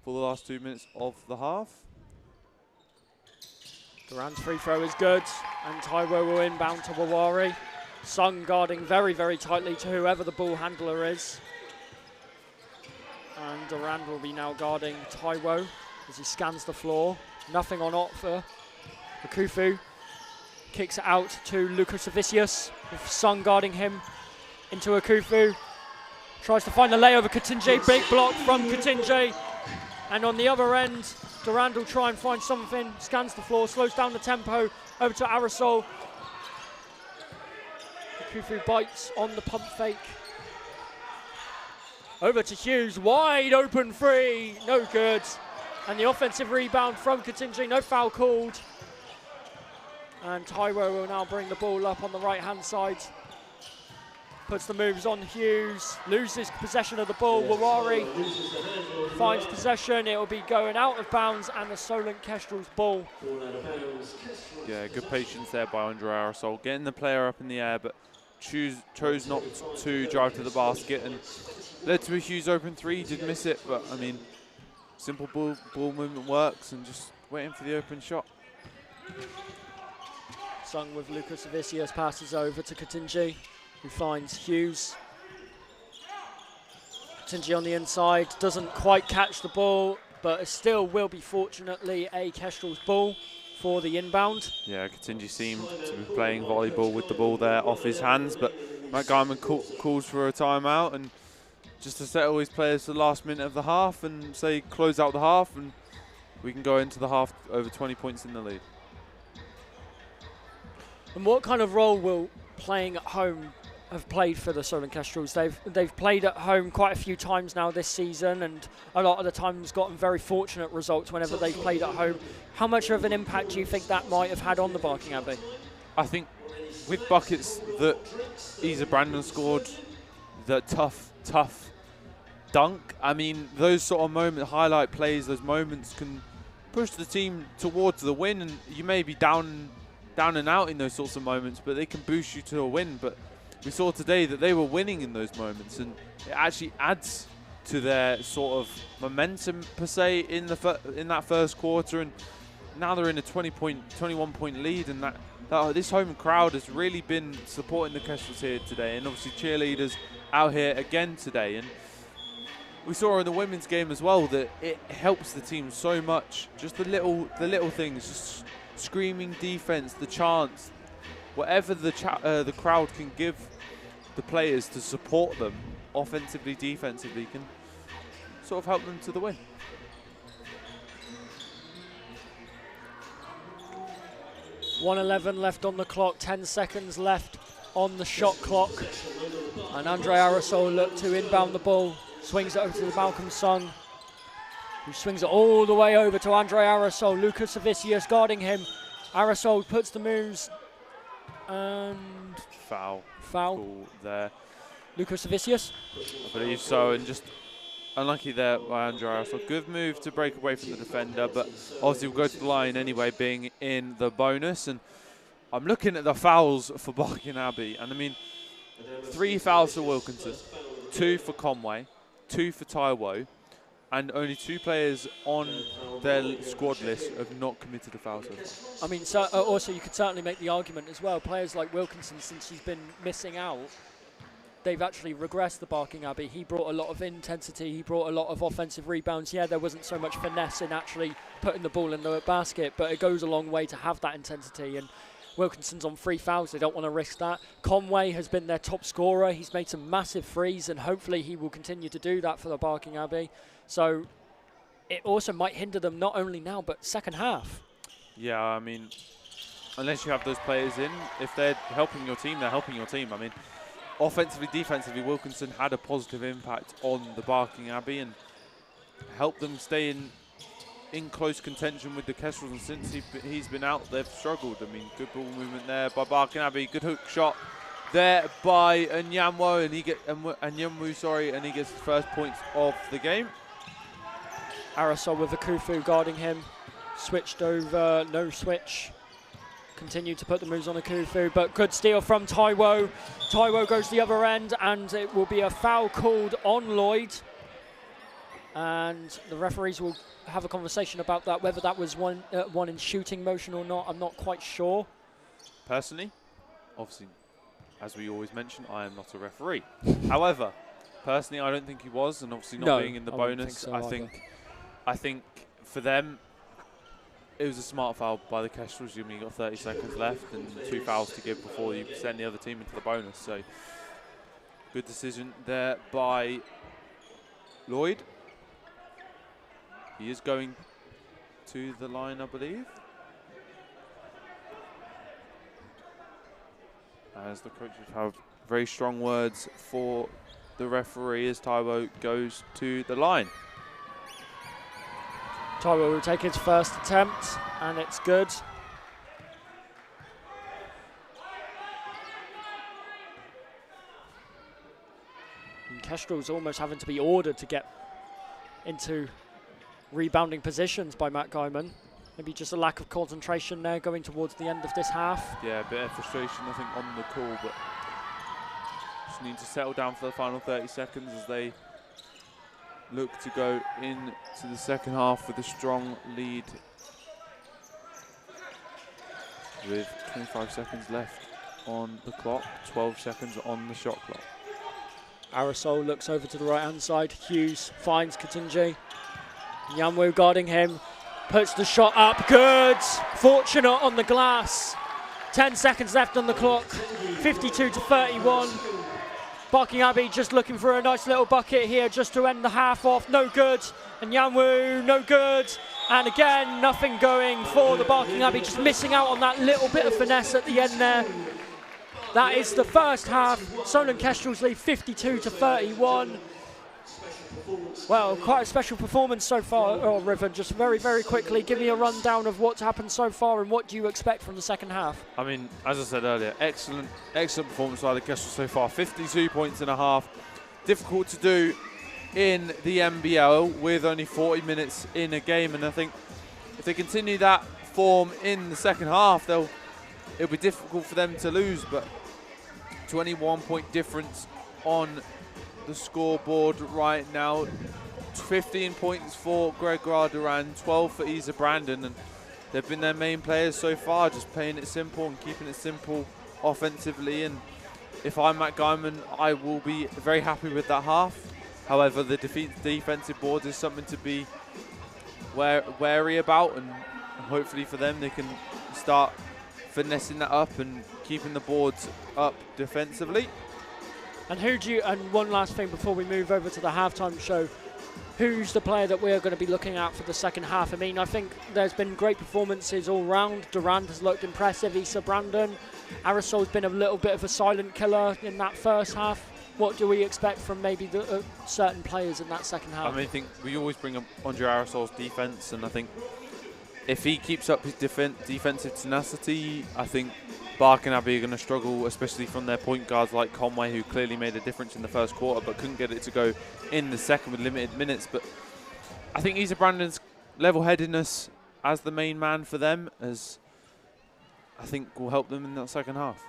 for the last 2 minutes of the half. Durand's free throw is good, and Taiwo will inbound to Wawari. Sung guarding very, very tightly to whoever the ball handler is. And Durand will be now guarding Taiwo as he scans the floor. Nothing on offer. Akufu kicks it out to Lucas Savicius with Sung guarding him. Into Akufu, tries to find the layover. Katinji, big block from Katinji. And on the other end, Durand will try and find something, scans the floor, slows down the tempo, over to Aerosol. Kufu bites on the pump fake. Over to Hughes, wide open free, no good. And the offensive rebound from Katinji, no foul called. And Taiwo will now bring the ball up on the right-hand side. Puts the moves on Hughes, loses possession of the ball. Wawari finds possession, it will be going out of bounds, and the Solent Kestrel's ball. Yeah, good patience there by Andre Aerosol, getting the player up in the air, but chose not to drive to the basket, and led to a Hughes open three. Did miss it, but I mean, simple ball movement works, and just waiting for the open shot. Sung with Lucas Avicius, passes over to Katinji, who finds Hughes. Katinji on the inside, doesn't quite catch the ball, but it still will be, fortunately, a Kestrel's ball for the inbound. Yeah, Katinji seemed to be playing volleyball with the ball there off his hands, but Matt Guyman calls for a timeout, and just to settle his players for the last minute of the half and say close out the half, and we can go into the half over 20 points in the lead. And what kind of role will playing at home have played for the Solent Kestrels? They've played at home quite a few times now this season, and a lot of the times gotten very fortunate results whenever they've played at home. How much of an impact do you think that might have had on the Barking Abbey? I think with buckets that Isa Brandon scored, the tough dunk, I mean, those sort of highlight plays, those moments can push the team towards the win, and you may be down and out in those sorts of moments, but they can boost you to a win. But we saw today that they were winning in those moments, and it actually adds to their sort of momentum per se in that first quarter. And now they're in a 21 point lead, and this home crowd has really been supporting the Kestrels here today, and obviously cheerleaders out here again today. And we saw in the women's game as well that it helps the team so much. Just the little things, just screaming defense, the chants, whatever the crowd can give the players to support them offensively, defensively, can sort of help them to the win. .111 left on the clock, 10 seconds left on the shot clock. And Andre Aerosol look to inbound the ball, swings it over to Malcolm Sung, who swings it all the way over to Andre Aerosol. Lucas Avicius guarding him. Aerosol puts the moves, and Foul call there. Lucas Avicius? I believe so, and just unlucky there by Andre Aerosol. Good move to break away from the defender, but obviously we'll go to the line anyway, being in the bonus. And I'm looking at the fouls for Barking Abbey, and I mean, 3 fouls for Wilkinson, 2 for Conway, 2 for Taiwo, and only 2 players on their squad list have not committed a foul so far. I mean, so, also you could certainly make the argument as well, players like Wilkinson, since he's been missing out, they've actually regressed the Barking Abbey. He brought a lot of intensity, he brought a lot of offensive rebounds. Yeah, there wasn't so much finesse in actually putting the ball in the basket, but it goes a long way to have that intensity. And Wilkinson's on 3 fouls, they don't want to risk that. Conway has been their top scorer, he's made some massive threes, and hopefully he will continue to do that for the Barking Abbey. So it also might hinder them not only now, but second half. Yeah, I mean, unless you have those players in, if they're helping your team, they're helping your team. I mean, offensively, defensively, Wilkinson had a positive impact on the Barking Abbey and helped them stay in close contention with the Kestrels. And since he's been out, they've struggled. I mean, good ball movement there by Barking Abbey. Good hook shot there by Anyamwo, and he gets the first points of the game. Aerosol with Akufu guarding him. Switched over, no switch. Continued to put the moves on Akufu, but good steal from Taiwo. Taiwo goes to the other end, and it will be a foul called on Lloyd. And the referees will have a conversation about that, whether that was one in shooting motion or not. I'm not quite sure. Personally, obviously, as we always mention, I am not a referee. However, personally, I don't think he was, and obviously not being in the bonus, I think for them, it was a smart foul by the Kestrels. You got 30 seconds left and 2 fouls to give before you send the other team into the bonus. So good decision there by Lloyd. He is going to the line, I believe. as the coaches have very strong words for the referee as Taiwo goes to the line. Taiwo will take his first attempt, and it's good. And Kestrel's almost having to be ordered to get into rebounding positions by Matt Guyman. Maybe just a lack of concentration there going towards the end of this half. Yeah, a bit of frustration, I think, on the call, but just need to settle down for the final 30 seconds as they look to go into the second half with a strong lead with 25 seconds left on the clock, 12 seconds on the shot clock. Aerosol looks over to the right-hand side. Hughes finds Katunji. Yanwu guarding him. Puts the shot up. Good. Fortunate on the glass. 10 seconds left on the clock. 52 to 31. Barking Abbey just looking for a nice little bucket here just to end the half off. No good. And Yanwu, no good. And again, nothing going for the Barking Abbey. Just missing out on that little bit of finesse at the end there. That is the first half. Solent Kestrel's lead 52 to 31. Well, quite a special performance so far. Oh, Riven, just very, very quickly, give me a rundown of what's happened so far and what do you expect from the second half? I mean, as I said earlier, excellent performance by the Kestrel so far. 52 points and a half. Difficult to do in the NBL with only 40 minutes in a game, and I think if they continue that form in the second half, it'll be difficult for them to lose. But 21-point difference on the scoreboard right now. 15 points for Gregoire Duran, 12 for Isa Brandon, and they've been their main players so far, just playing it simple and keeping it simple offensively. And if I'm Matt Guyman, I will be very happy with that half. However, the defensive boards is something to be wary about, and hopefully for them they can start finessing that up and keeping the boards up defensively. And and one last thing before we move over to the halftime show, who's the player that we're going to be looking at for the second half? I mean, I think there's been great performances all round. Durand has looked impressive, Isa Brandon. Arisol's been a little bit of a silent killer in that first half. What do we expect from maybe the certain players in that second half? I mean, I think we always bring up Andre Arisol's defense, and I think if he keeps up his defensive tenacity, I think Barking Abbey are going to struggle, especially from their point guards like Conway, who clearly made a difference in the first quarter but couldn't get it to go in the second with limited minutes. But I think Isa Brandon's level-headedness as the main man for them, as I think will help them in that second half.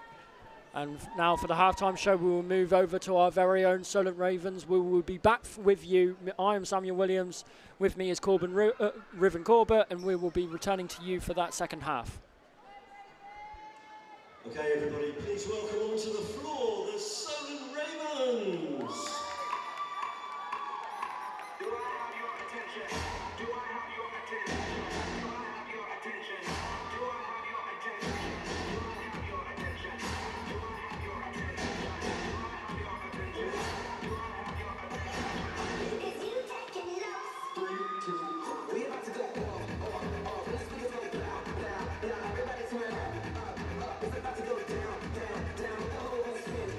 And now for the halftime show, we will move over to our very own Solent Ravens. We will be back with you. I am Samuel Williams. With me is Riven Corbett, and we will be returning to you for that second half. Okay, everybody, please welcome onto the floor the Solent Ravens. Do I have your attention? Do I have your attention? Do I have your attention? Do I have your attention? Do I have your attention? Do I have your attention? Do I have your attention? Do I have your attention? Is you taking notes? 3, 2, we about to go off. Let's go down. Everybody turn up. It's about to go down. The whole spin.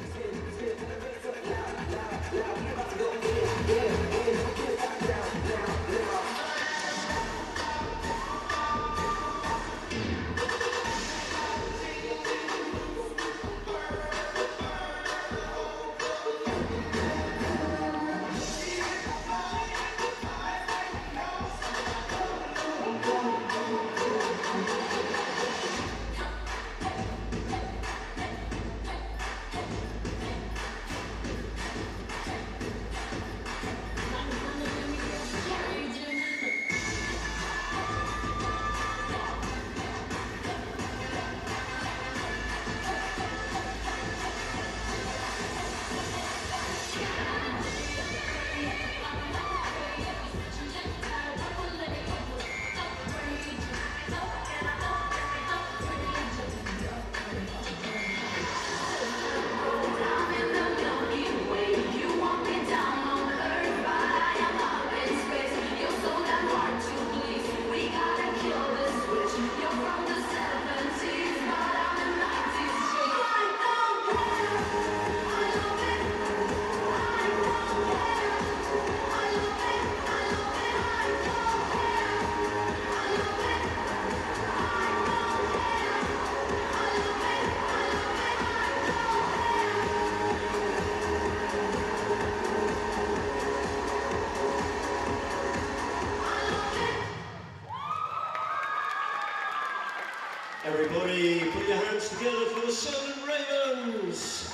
together for the Solent Ravens.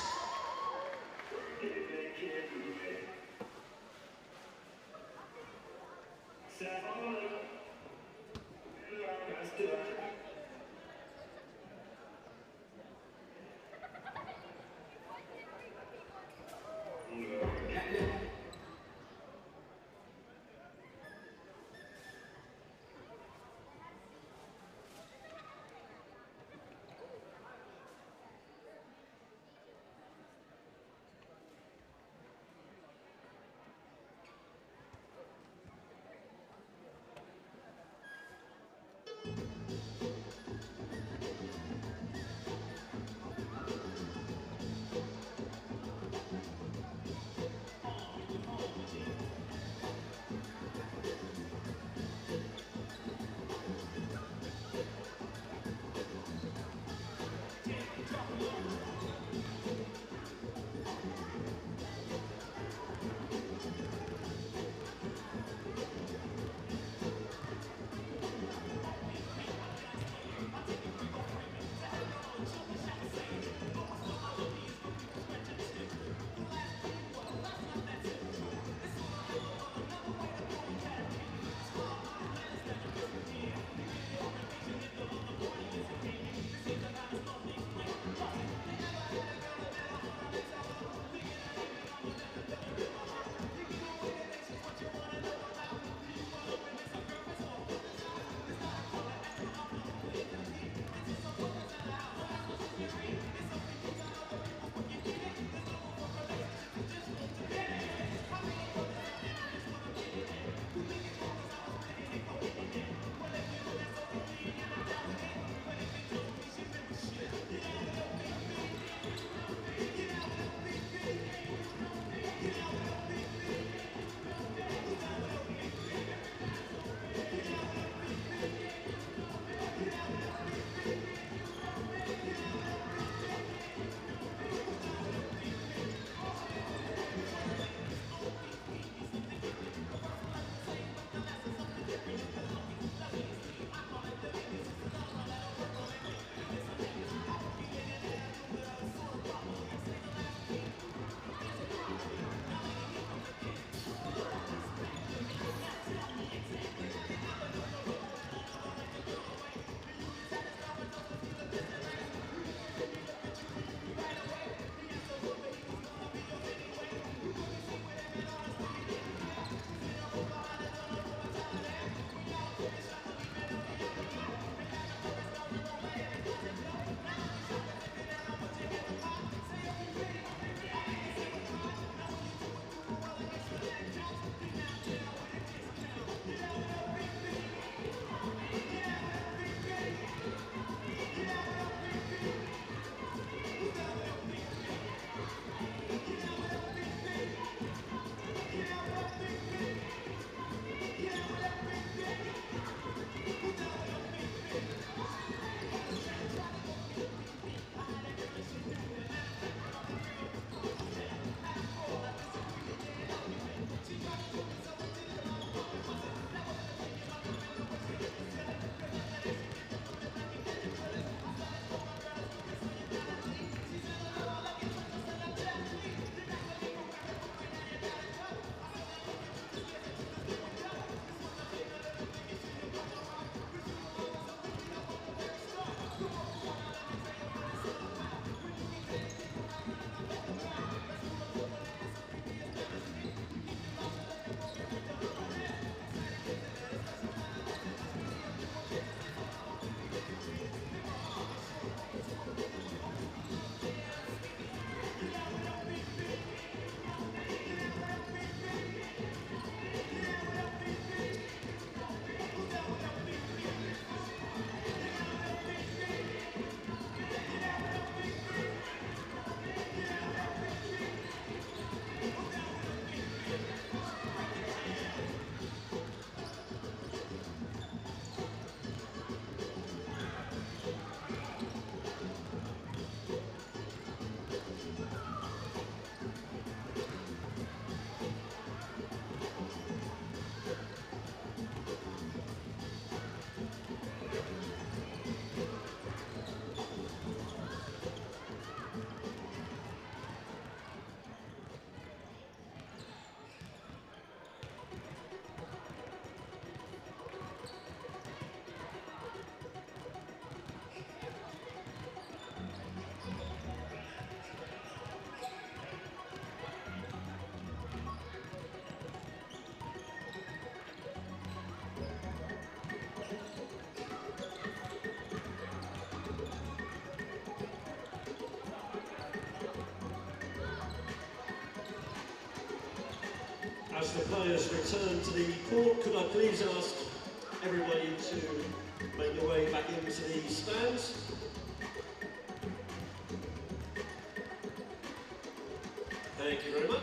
As the players return to the court, could I please ask everybody to make their way back into the stands? Thank you very much.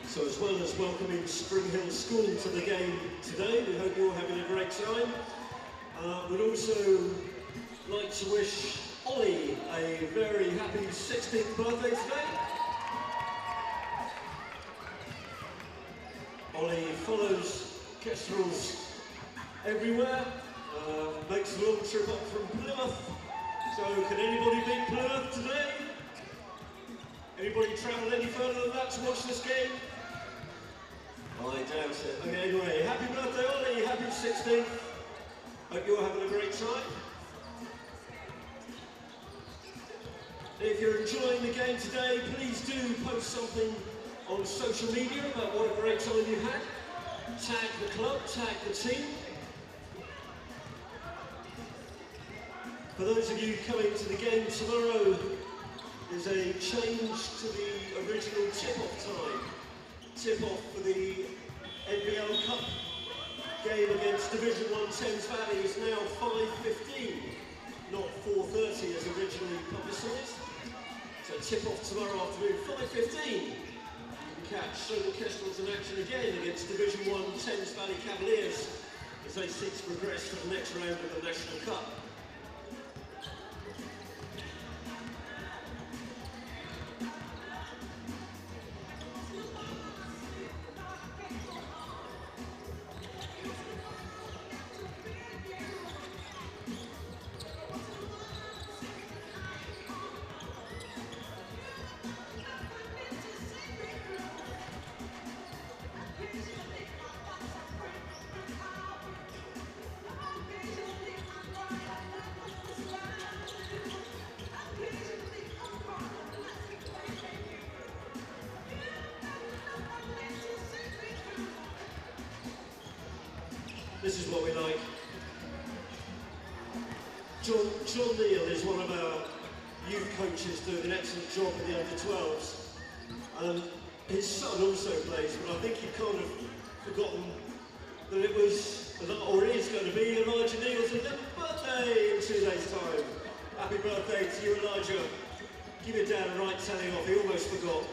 So as well as welcoming Spring Hill School to the game today, we hope you're all having a great time. We'd also like to wish Ollie a very happy 16th birthday today. Ollie follows Kestrels everywhere, makes a long trip up from Plymouth. So can anybody beat Plymouth today? Anybody travel any further than that to watch this game? I doubt it. Okay, anyway, happy birthday Ollie, happy 16th. Hope you're having a great time. If you're enjoying the game today, please do post something on social media about what a great time you've had. Tag the club, tag the team. For those of you coming to the game tomorrow, there's a change to the original tip-off time. Tip-off for the NBL Cup game against Division 1 Thames Valley is now 5:15, not 4:30 as originally publicised. So tip-off tomorrow afternoon, 5:15. You can catch Solent Kestrels in action again against Division 1 Thames Valley Cavaliers as they seek to progress to the next round of the National Cup. This is what we like. John Neal is one of our youth coaches doing an excellent job with the under-12s. His son also plays, but I think he'd kind of forgotten that it was, or it is going to be, Elijah Neal's 11th birthday in 2 days' time. Happy birthday to you, Elijah. Give your dad a right telling off, he almost forgot.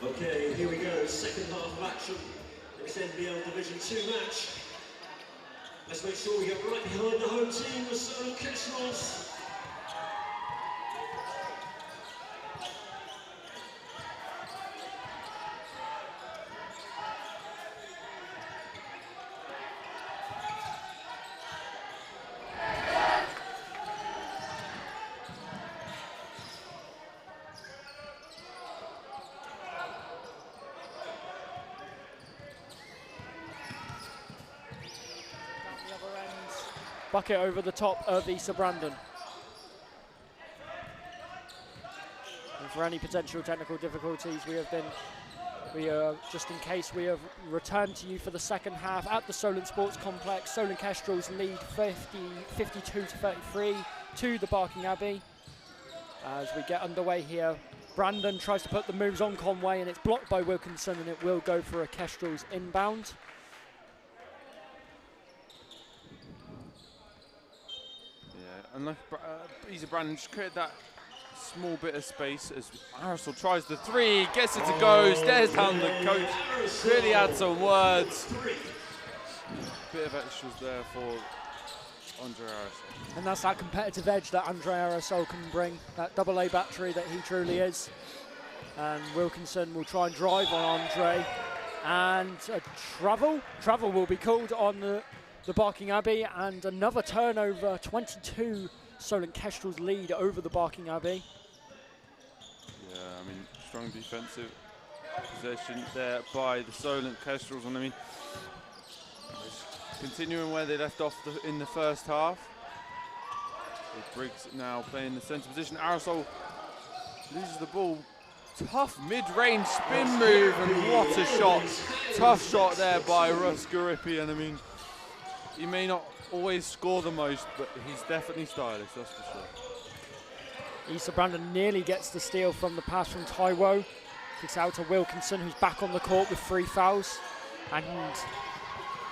Okay, here we go, second half of action in this NBL Division 2 match. Let's make sure we get right behind the home team, the Solent Kestrels. Bucket over the top of Issa Brandon. And for any potential technical difficulties, just in case, we have returned to you for the second half at the Solent Sports Complex. Solent Kestrels lead 52-33 to the Barking Abbey. As we get underway here, Brandon tries to put the moves on Conway and it's blocked by Wilkinson, and it will go for a Kestrels inbound. And look, Issa Brandon just created that small bit of space as Aerosol tries the three, gets it to go, stares down the coach, really had some words. Bit of extras there for Andre Aerosol. And that's that competitive edge that Andre Aerosol can bring, that AA battery that he truly is. And Wilkinson will try and drive on Andre. And a travel will be called on the Barking Abbey, and another turnover. 22 Solent Kestrels lead over the Barking Abbey. Yeah, I mean, strong defensive possession there by the Solent Kestrels, and I mean, continuing where they left off in the first half. With Briggs now playing the centre position. Aerosol loses the ball. Tough mid-range spin move, and what a shot. Tough shot there by Russ Garippi, and I mean, he may not always score the most, but he's definitely stylish, that's for sure. Issa Brandon nearly gets the steal from the pass from Taiwo. Kicks out to Wilkinson, who's back on the court with 3 fouls. And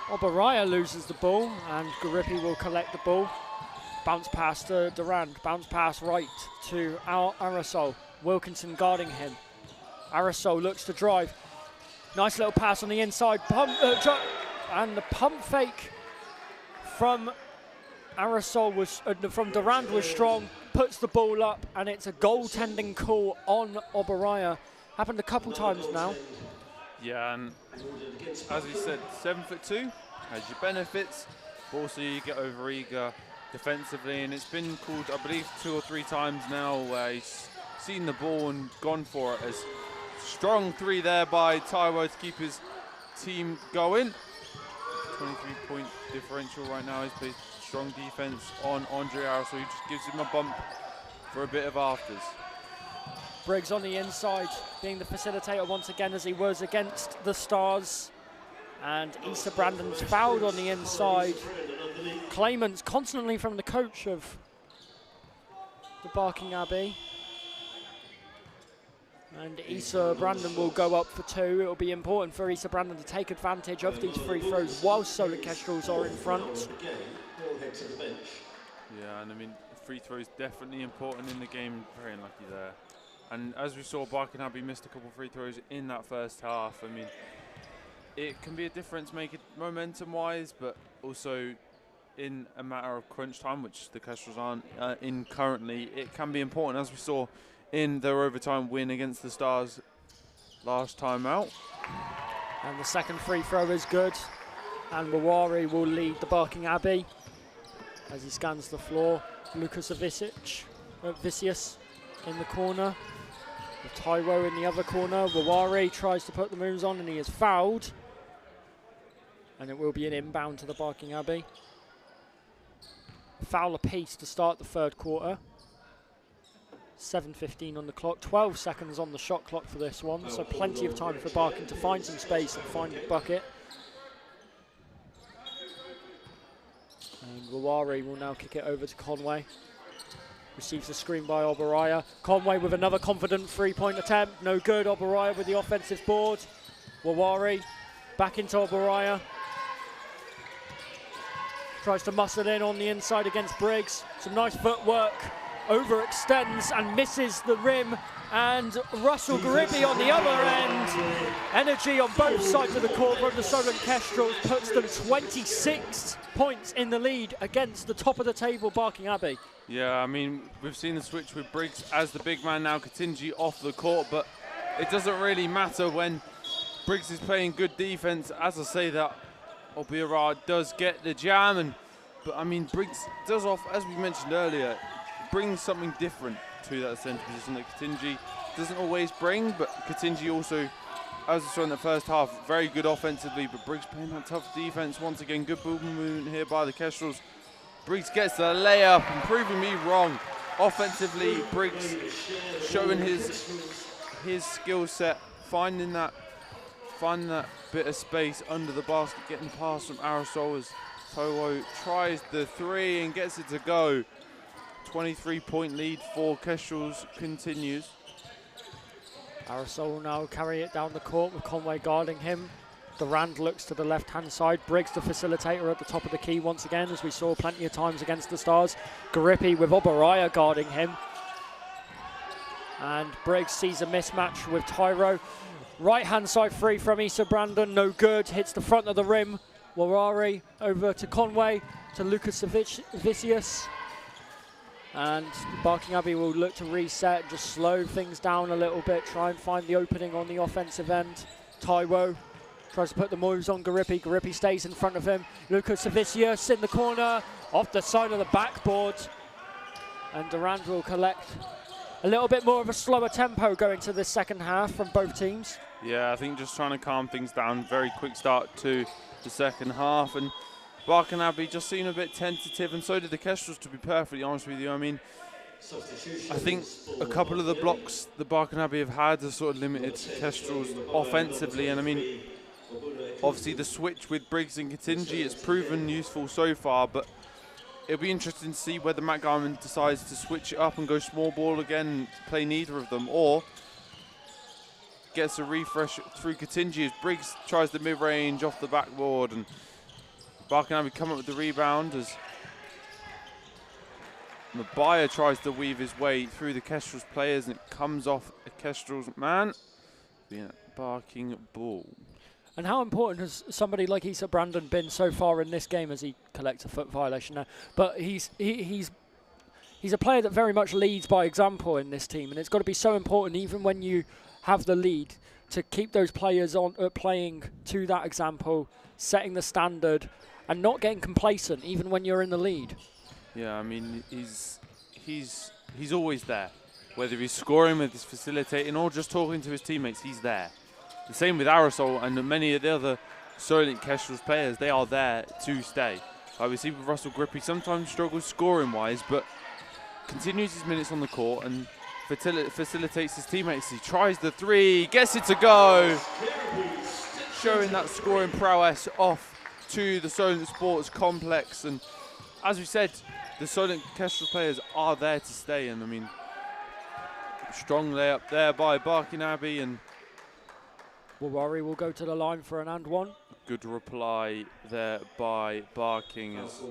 Obaraya loses the ball, and Garippi will collect the ball. Bounce pass to Durand, bounce pass right to Aerosol. Wilkinson guarding him. Aerosol looks to drive. Nice little pass on the inside, and the pump fake from Aerosol from Durand was strong, puts the ball up, and it's a goaltending call on Obaraya. Happened a couple times now. Yeah, and as we said, 7'2" has your benefits, but also you get over eager defensively, and it's been called, I believe, 2 or 3 times now where he's seen the ball and gone for it. As strong 3 there by Taiwo to keep his team going. 23-point differential right now. He's played strong defense on Andre Aerosol, who just gives him a bump for a bit of afters. Briggs on the inside, being the facilitator once again, as he was against the Stars. And Issa Brandon's fouled on the inside. Claimants constantly from the coach of the Barking Abbey. And Issa Brandon will go up for 2. It will be important for Issa Brandon to take advantage of these free throws while Solent Kestrels are in front. Yeah, and I mean, free throws definitely important in the game. Very unlucky there. And as we saw, Barking Abbey missed a couple free throws in that first half. I mean, it can be a difference maker momentum-wise, but also in a matter of crunch time, which the Kestrels aren't in currently, it can be important, as we saw in their overtime win against the Stars last time out. And the second free throw is good, and Wawari will lead the Barking Abbey as he scans the floor. Lucas Vicius in the corner, with Taiwo in the other corner. Wawari tries to put the moves on, and he is fouled, and it will be an inbound to the Barking Abbey. Foul apiece to start the third quarter. 7:15 on the clock, 12 seconds on the shot clock for this one, so plenty of time for Barking to find some space and find a bucket. And Wawari will now kick it over to Conway. Receives the screen by Obaraya. Conway with another confident 3-point attempt, no good. Obaraya with the offensive board. Wawari back into Obaraya. Tries to muscle in on the inside against Briggs. Some nice footwork overextends and misses the rim, and Russell Garibbi on the other end. Energy on both sides of the court from the Solent Kestrels puts them 26 points in the lead against the top of the table Barking Abbey. Yeah, I mean, we've seen the switch with Briggs as the big man now, Katinji off the court, but it doesn't really matter when Briggs is playing good defense. As I say that, Obiara does get the jam, but I mean, Briggs does off, as we mentioned earlier, brings something different to that centre position that Katinji doesn't always bring, but Katinji also, as we saw in the first half, very good offensively, but Briggs playing that tough defense. Once again, good ball movement here by the Kestrels. Briggs gets the layup and proving me wrong. Offensively, Briggs showing his skill set, finding that bit of space under the basket, getting past from Aerosol as Towo tries the three and gets it to go. 23-point lead for Kestrels continues. Aerosol will now carry it down the court with Conway guarding him. Durand looks to the left-hand side. Briggs, the facilitator, at the top of the key once again, as we saw plenty of times against the Stars. Garippi with Obaraya guarding him. And Briggs sees a mismatch with Tyro. Right-hand side free from Issa Brandon, no good. Hits the front of the rim. Warari over to Conway, to Lucas Vicius. And Barking Abbey will look to reset, just slow things down a little bit, try and find the opening on the offensive end. Taiwo tries to put the moves on Garippi. Garippi stays in front of him. Lucas Vicius in the corner, off the side of the backboard. And Durand will collect a little bit more of a slower tempo going to the second half from both teams. Yeah, I think just trying to calm things down. Very quick start to the second half. And Barking Abbey just seemed a bit tentative, and so did the Kestrels, to be perfectly honest with you. I mean, I think a couple of the blocks the Barking Abbey have had have sort of limited Kestrels offensively, and I mean, obviously the switch with Briggs and Katinji has proven useful so far, but it'll be interesting to see whether Matt Garman decides to switch it up and go small ball again and play neither of them, or gets a refresh through Katinji as Briggs tries the mid-range off the backboard, and Barking Abbey come up with the rebound as Mabaya tries to weave his way through the Kestrels players, and it comes off a Kestrels man, being a Barking ball. And how important has somebody like Issa Brandon been so far in this game, as he collects a foot violation now? But he's a player that very much leads by example in this team, and it's got to be so important, even when you have the lead, to keep those players on playing to that example, setting the standard, and not getting complacent even when you're in the lead. Yeah, I mean, he's always there. Whether he's scoring with his facilitating or just talking to his teammates, he's there. The same with Aerosol and many of the other Solent Kestrels players, they are there to stay. Like we see with Russell Garippi, sometimes struggles scoring-wise, but continues his minutes on the court and facilitates his teammates. He tries the three, gets it to go, showing that scoring prowess off to the Solent Sports complex. And as we said, the Solent Kestrels players are there to stay, and I mean, strong layup there by Barking Abbey, and Warari will go to the line for an and one. Good reply there by Barking as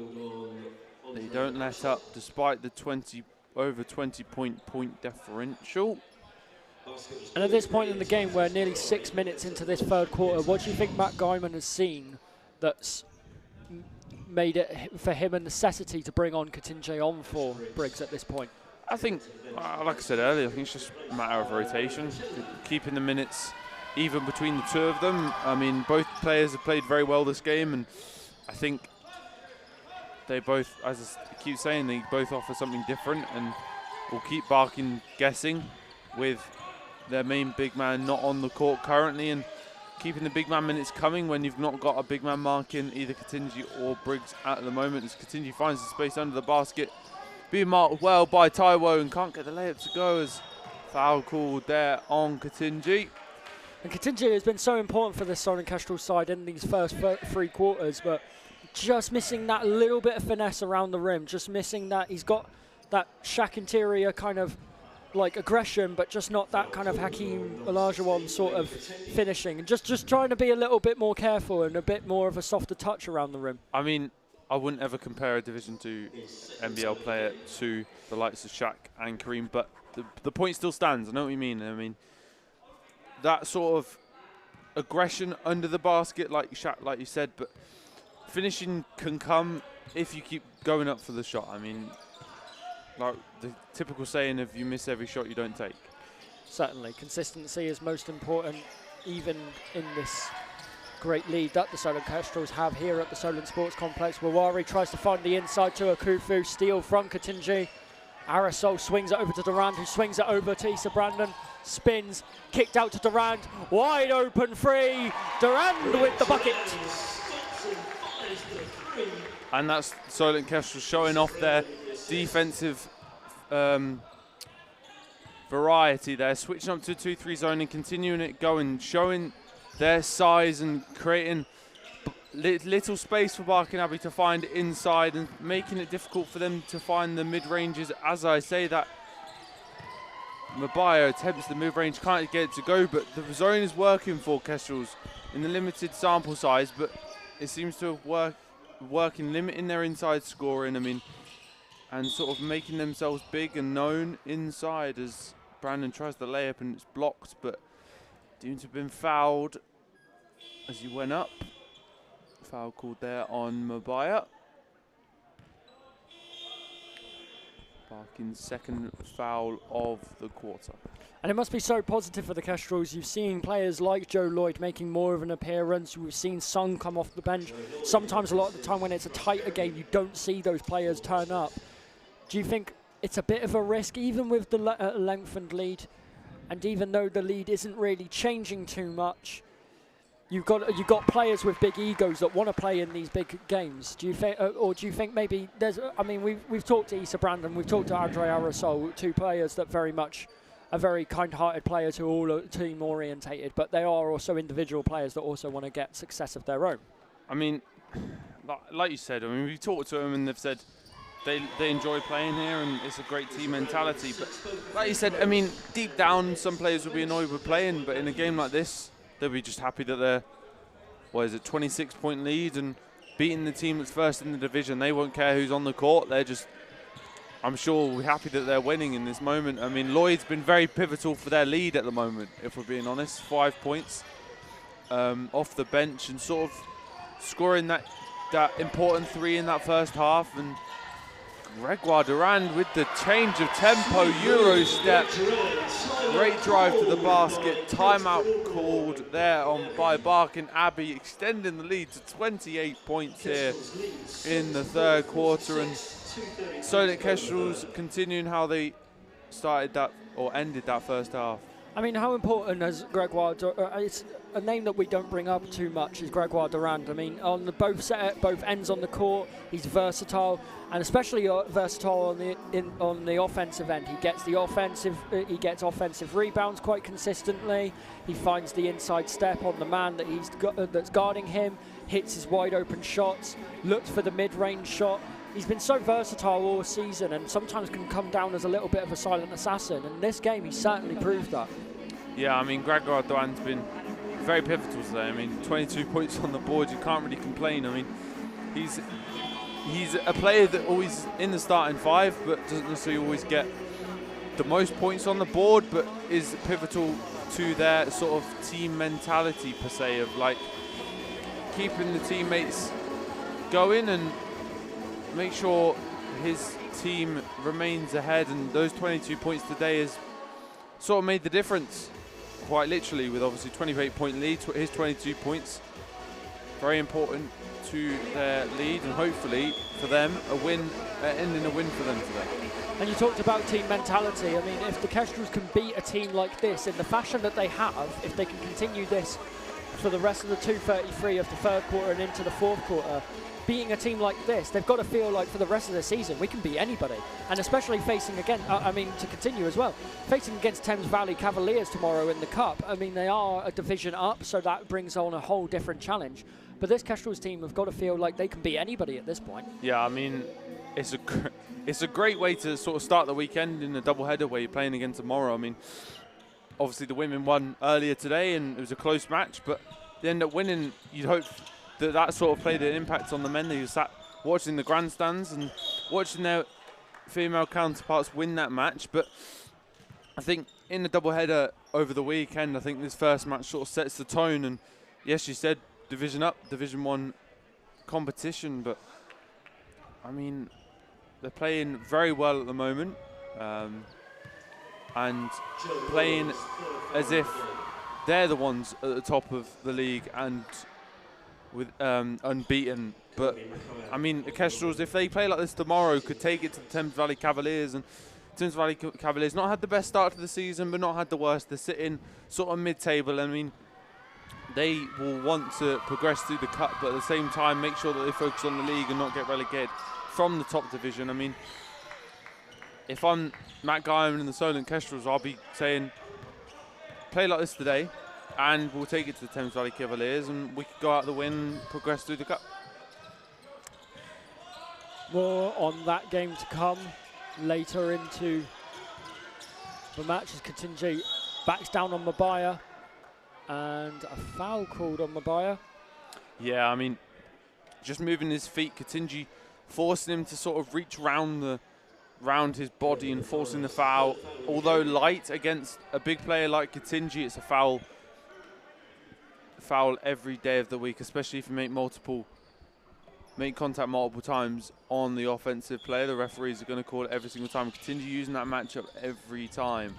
they don't let up despite the over 20 point differential. And at this point in the game, we're nearly 6 minutes into this third quarter. What do you think Matt Guyman has seen that's made it for him a necessity to bring on Katinje on for Briggs at this point? I think, like I said earlier, I think it's just a matter of rotation, keeping the minutes even between the two of them. I mean, both players have played very well this game, and I think they both, as I keep saying, they both offer something different, and will keep Barking guessing with their main big man not on the court currently, and keeping the big man minutes coming when you've not got a big man marking either Katinji or Briggs at the moment, as Katinji finds the space under the basket, being marked well by Taiwo and can't get the layup to go, as foul called there on Katinji. And Katinji has been so important for the Solent Kestrels side in these first three quarters, but just missing that little bit of finesse around the rim, just missing that. He's got that Shaq interior kind of like aggression, but just not that kind of Hakeem Olajuwon sort of finishing, and just trying to be a little bit more careful and a bit more of a softer touch around the rim. I mean, I wouldn't ever compare a Division 2 NBL player to the likes of Shaq and Kareem, but the point still stands. I know what you mean. I mean, that sort of aggression under the basket, like Shaq, like you said, but finishing can come if you keep going up for the shot. I mean, like the typical saying, if you miss every shot, you don't take. Certainly, consistency is most important, even in this great lead that the Solent Kestrels have here at the Solent Sports Complex. Wawari tries to find the inside to Akufu, steal from Katinji. Arisol swings it over to Durand, who swings it over to Issa Brandon, spins, kicked out to Durand, wide open free, Durand with the bucket. And that's Solent Kestrel showing off their defensive variety there, switching up to 2-3 zone and continuing it going, showing their size and creating little space for Barking Abbey to find inside and making it difficult for them to find the mid-ranges. As I say that, Mabaya attempts the mid-range, can't get it to go, but the zone is working for Kestrels in the limited sample size, but it seems to work in limiting their inside scoring, I mean, and sort of making themselves big and known inside as Brandon tries the layup and it's blocked, but deemed to have been fouled as he went up. Foul called there on Mabaya. Barkin's second foul of the quarter. And it must be so positive for the Kestrels. You've seen players like Joe Lloyd making more of an appearance. We've seen Sung come off the bench. Sometimes, a lot of the time when it's a tighter game, you don't see those players turn up. Do you think it's a bit of a risk, even with the lengthened lead? And even though the lead isn't really changing too much, you've got players with big egos that want to play in these big games. Do you think, or do you think maybe there's? I mean, we've talked to Issa Brandon, we've talked to Andre Arisol, two players that very much are very kind-hearted players who are all team orientated, but they are also individual players that also want to get success of their own. I mean, like you said, I mean, we talked to them and they've said they enjoy playing here and it's a great team mentality. But like you said, I mean, deep down, some players will be annoyed with playing, but in a game like this, they'll be just happy that they're, 26-point lead and beating the team that's first in the division. They won't care who's on the court. They're just, I'm sure, we're happy that they're winning in this moment. I mean, Lloyd's been very pivotal for their lead at the moment, if we're being honest. 5 points off the bench and sort of scoring that important three in that first half. And Gregoire Durand with the change of tempo, Euro step, great drive to the basket, timeout called there by Barking Abbey, extending the lead to 28 points here in the third quarter, and Solent Kestrels continuing how they started that or ended that first half. I mean, how important has Gregoire? It's a name that we don't bring up too much. Is Gregoire Durand? I mean, on both ends on the court, he's versatile, and especially versatile on the offensive end. He gets offensive rebounds quite consistently. He finds the inside step on the man that's guarding him, hits his wide open shots, looks for the mid-range shot. He's been so versatile all season and sometimes can come down as a little bit of a silent assassin. And in this game, he certainly proved that. Yeah, I mean, Gregoire Durand's been very pivotal today. I mean, 22 points on the board, you can't really complain. I mean, he's a player that always in the starting five, but doesn't necessarily always get the most points on the board, but is pivotal to their sort of team mentality, per se, of like keeping the teammates going and make sure his team remains ahead. And those 22 points today has sort of made the difference, quite literally, with obviously 28-point lead. His 22 points, very important to their lead, and hopefully for them ending a win for them today. And you talked about team mentality. I mean, if the Kestrels can beat a team like this in the fashion that they have, if they can continue this for the rest of the 2:33 of the third quarter and into the fourth quarter, beating a team like this, they've got to feel like for the rest of the season we can beat anybody. And especially facing again, to continue as well, facing against Thames Valley Cavaliers tomorrow in the Cup. I mean, they are a division up, so that brings on a whole different challenge. But this Kestrels team have got to feel like they can beat anybody at this point. Yeah, I mean, it's a great way to sort of start the weekend in a doubleheader where you're playing again tomorrow. I mean, obviously the women won earlier today and it was a close match, but they end up winning. You'd hope that sort of played an impact on the men. They sat watching the grandstands and watching their female counterparts win that match. But I think in the doubleheader over the weekend, I think this first match sort of sets the tone. And yes, you said division up, Division 1 competition, but I mean, they're playing very well at the moment, and playing as if they're the ones at the top of the league and with unbeaten. But I mean, the Kestrels, if they play like this tomorrow, could take it to the Thames Valley Cavaliers. And Thames Valley Cavaliers not had the best start to the season, but not had the worst. They're sitting sort of mid-table. I mean, they will want to progress through the cup, but at the same time make sure that they focus on the league and not get relegated from the top division. I mean, if I'm Matt Guyman and the Solent Kestrels, I'll be saying, play like this today, and we'll take it to the Thames Valley Cavaliers, and we could go out the win and progress through the cup. More on that game to come later into the match as Katinji backs down on Mabaya, and a foul called on Mabaya. Yeah, I mean, just moving his feet, Katinji forcing him to sort of reach round his body and forcing the foul. Although light against a big player like Katinji, it's a foul every day of the week, especially if you make contact multiple times on the offensive player. The referees are going to call it every single time. Katinji using that matchup every time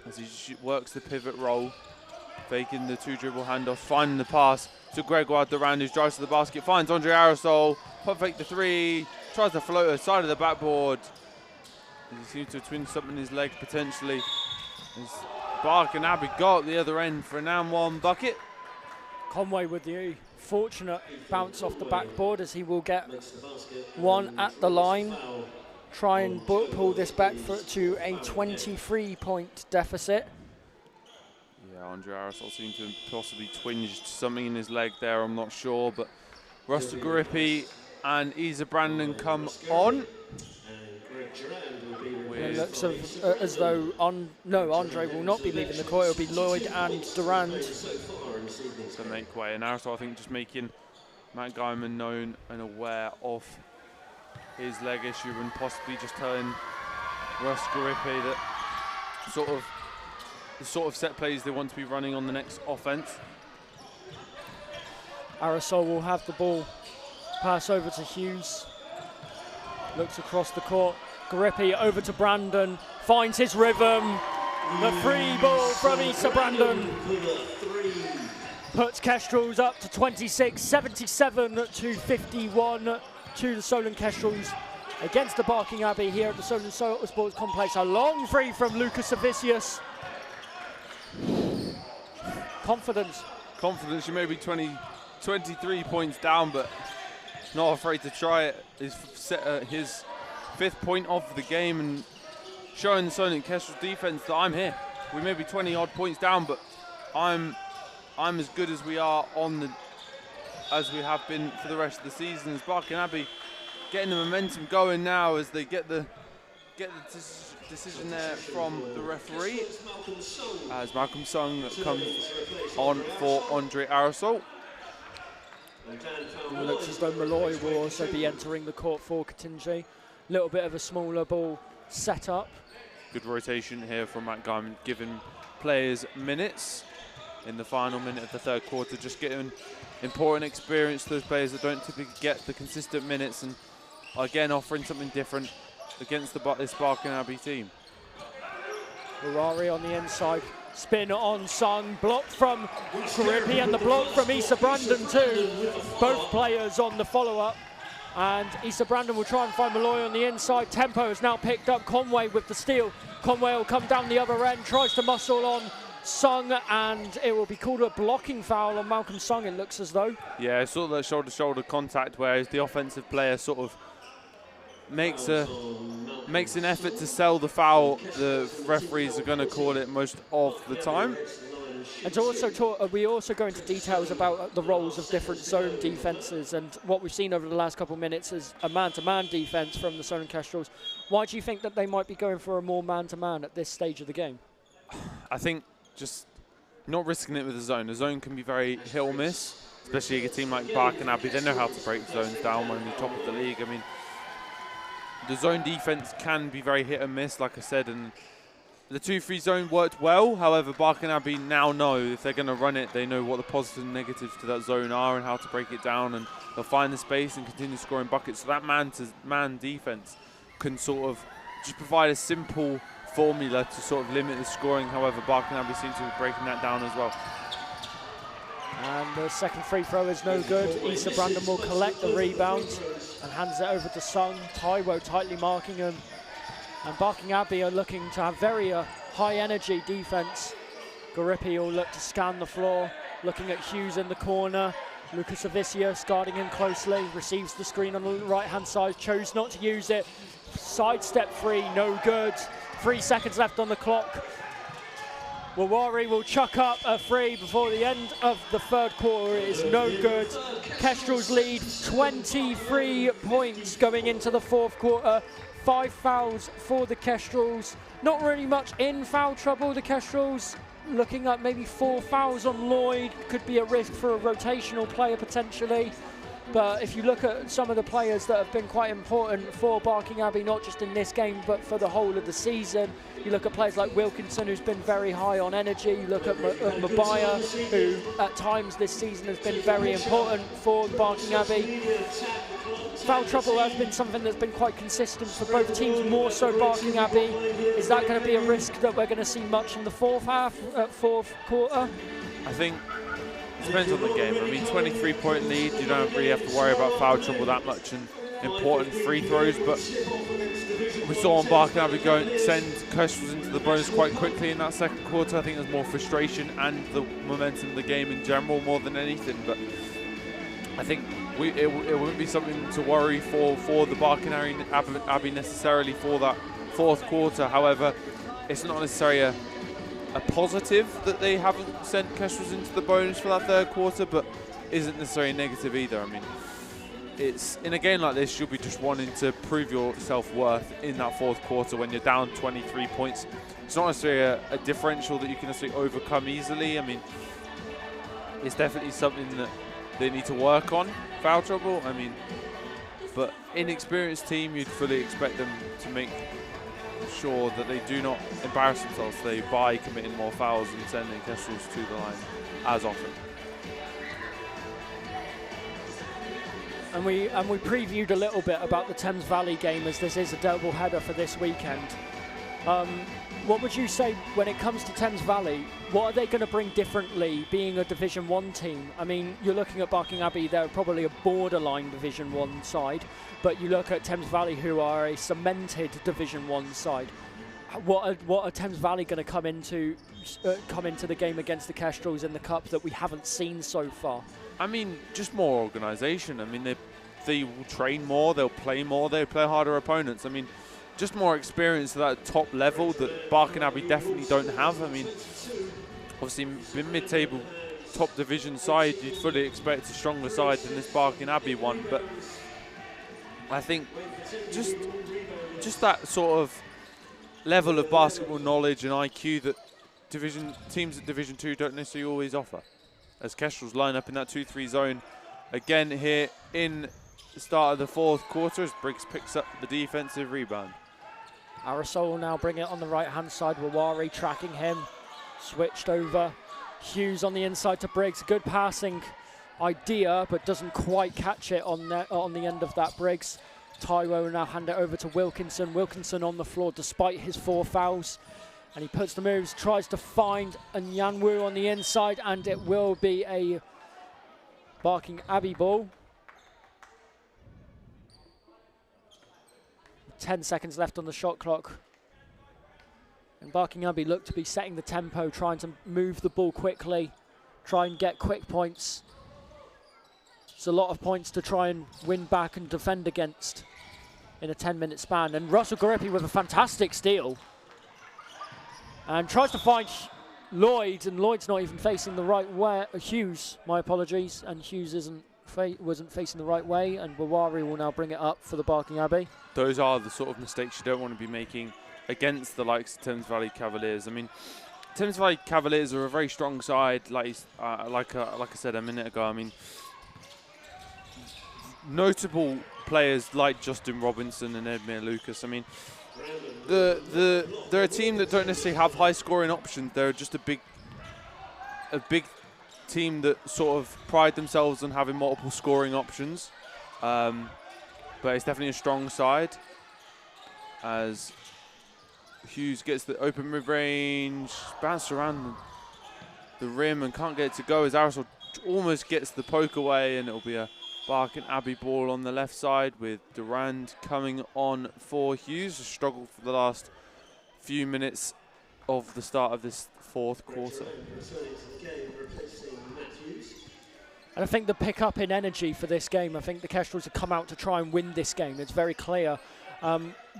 as he works the pivot roll, faking the 2-dribble handoff, finding the pass to Gregoire Durand, who drives to the basket, finds Andre Aerosol, pop fake the 3, tries to float side of the backboard. He seems to have twinned something in his leg potentially. As Barking Abbey got the other end for an and one bucket. Conway with the fortunate bounce off the backboard, as he will get one at the line. Try and pull this back to a 23-point deficit. Yeah, Andre Aerosol seemed to have possibly twinged something in his leg there, I'm not sure. But Russell Garippi and Isa Brandon come on. It looks as though Andre will not be leaving the court. It'll be Lloyd and Durand to make way. And Aerosol, I think, just making Matt Guyman known and aware of his leg issue, and possibly just telling Russ Garippi that the sort of set plays they want to be running on the next offense. Aerosol will have the ball, pass over to Hughes, looks across the court. Garippi over to Brandon, finds his rhythm. The free ball from Isa Brandon puts Kestrels up to 26, 77 to 51 to the Solent Kestrels against the Barking Abbey here at the Solent Sports Complex. A long free from Lucas Avicius. Confidence. You may be 23 points down, but not afraid to try it. He's set his 5th point of the game and showing the Solent Kestrels defense that I'm here. We may be 20 odd points down, but I'm as good as we are as we have been for the rest of the season. As Barking Abbey getting the momentum going now as they get the decision there from the referee, as Malcolm Sung comes on for Andre Aerosol. It looks as though Malloy will also be entering the court for Katinji. Little bit of a smaller ball set up. Good rotation here from Matt Guyman, giving players minutes in the final minute of the third quarter, just getting important experience to those players that don't typically get the consistent minutes, and again offering something different against this Barking Abbey team. Ferrari on the inside, spin on Sung, block from Garippi and the block from Isa Brandon too. Both players on the follow-up, and Isa Brandon will try and find Malloy on the inside. Tempo is now picked up. Conway with the steal. Conway will come down the other end, tries to muscle on Sung, and it will be called a blocking foul on Malcolm Sung, it looks as though. Yeah, sort of that shoulder-to-shoulder contact, whereas the offensive player sort of makes an effort to sell the foul. The referees are going to call it most of the time. And to also we also go into details about the roles of different zone defences, and what we've seen over the last couple of minutes is a man-to-man defence from the Solent Kestrels. Why do you think that they might be going for a more man-to-man at this stage of the game? I think just not risking it with the zone. The zone can be very hit or miss, especially a team like Barking Abbey. They know how to break zones down when they're top of the league. I mean, the zone defense can be very hit and miss, like I said, and the 2-3 zone worked well. However, Barking Abbey now know if they're going to run it, they know what the positives and negatives to that zone are and how to break it down, and they'll find the space and continue scoring buckets. So that man-to-man defense can sort of just provide a simple formula to sort of limit the scoring. However, Barking Abbey seems to be breaking that down as well. And the second free throw is no good. Issa Brandon will collect the rebound and hands it over to Sung. Taiwo tightly marking him. And Barking Abbey are looking to have very high energy defense. Garippi will look to scan the floor, looking at Hughes in the corner. Lucas Avicius guarding him closely, receives the screen on the right hand side, chose not to use it. Sidestep three, no good. 3 seconds left on the clock. Wawari will chuck up a free before the end of the third quarter. It is no good. Kestrel's lead 23 points going into the fourth quarter. 5 fouls for the Kestrels. Not really much in foul trouble. The Kestrels looking at maybe 4 fouls on Lloyd. Could be a risk for a rotational player potentially. But if you look at some of the players that have been quite important for Barking Abbey, not just in this game, but for the whole of the season, you look at players like Wilkinson, who's been very high on energy. You look at Mabaya, who at times this season has been very important for Barking Abbey. Foul trouble has been something that's been quite consistent for both teams, more so Barking Abbey. Is that going to be a risk that we're going to see much in the fourth quarter? I think it depends on the game. I mean, 23-point lead, you don't really have to worry about foul trouble that much and important free throws, but we saw on Barking Abbey send Kestrels into the bonus quite quickly in that second quarter. I think there's more frustration and the momentum of the game in general more than anything, but I think it wouldn't be something to worry for the Barking Abbey necessarily for that fourth quarter. However, it's not necessarily a positive that they haven't sent Kestrels into the bonus for that third quarter, but isn't necessarily negative either. I mean, it's in a game like this, you'll be just wanting to prove your self-worth in that fourth quarter when you're down 23 points. It's not necessarily a differential that you can necessarily overcome easily. I mean, it's definitely something that they need to work on, foul trouble. I mean, but inexperienced team, you'd fully expect them to make sure that they do not embarrass themselves by committing more fouls and sending Kestrels to the line as often. And we previewed a little bit about the Thames Valley game, as this is a double header for this weekend. What would you say when it comes to Thames Valley? What are they going to bring differently, being a Division 1 team? I mean, you're looking at Barking Abbey, they're probably a borderline Division 1 side, but you look at Thames Valley, who are a cemented Division 1 side. What are Thames Valley going to come into the game against the Kestrels in the Cup that we haven't seen so far? I mean, just more organisation. I mean, they will train more, they'll play more, they'll play harder opponents. I mean, just more experience at that top level that Barking Abbey definitely don't have. I mean, obviously, mid-table top division side, you'd fully expect a stronger side than this Barking Abbey one. But I think just that sort of level of basketball knowledge and IQ that teams at Division 2 don't necessarily always offer. As Kestrels line up in that 2-3 zone again here in the start of the fourth quarter as Briggs picks up the defensive rebound. Arisol will now bring it on the right-hand side. Wawari tracking him. Switched over. Hughes on the inside to Briggs. Good passing idea, but doesn't quite catch it on the end of that, Briggs. Taiwo will now hand it over to Wilkinson. Wilkinson on the floor despite his 4 fouls. And he puts the moves, tries to find Nyanwu on the inside, and it will be a Barking Abbey ball. 10 seconds left on the shot clock. And Barking Abbey look to be setting the tempo, trying to move the ball quickly, try and get quick points. It's a lot of points to try and win back and defend against in a 10-minute span. And Russell Garippi with a fantastic steal. And tries to find Lloyd, and Lloyd's not even facing the right way. Hughes, my apologies, and Hughes wasn't facing the right way, and Wawari will now bring it up for the Barking Abbey. Those are the sort of mistakes you don't want to be making against the likes of Thames Valley Cavaliers. I mean, Thames Valley Cavaliers are a very strong side, like I said a minute ago. I mean, notable players like Justin Robinson and Edmir Lucas. I mean, they're a team that don't necessarily have high scoring options. They're just a big team that sort of pride themselves on having multiple scoring options. But it's definitely a strong side as Hughes gets the open mid-range, bounced around the rim and can't get it to go as Arisol almost gets the poke away, and it'll be a Barking Abbey ball on the left side with Durand coming on for Hughes. A struggle for the last few minutes of the start of this fourth quarter. And I think the pick-up in energy for this game, I think the Kestrels have come out to try and win this game. It's very clear.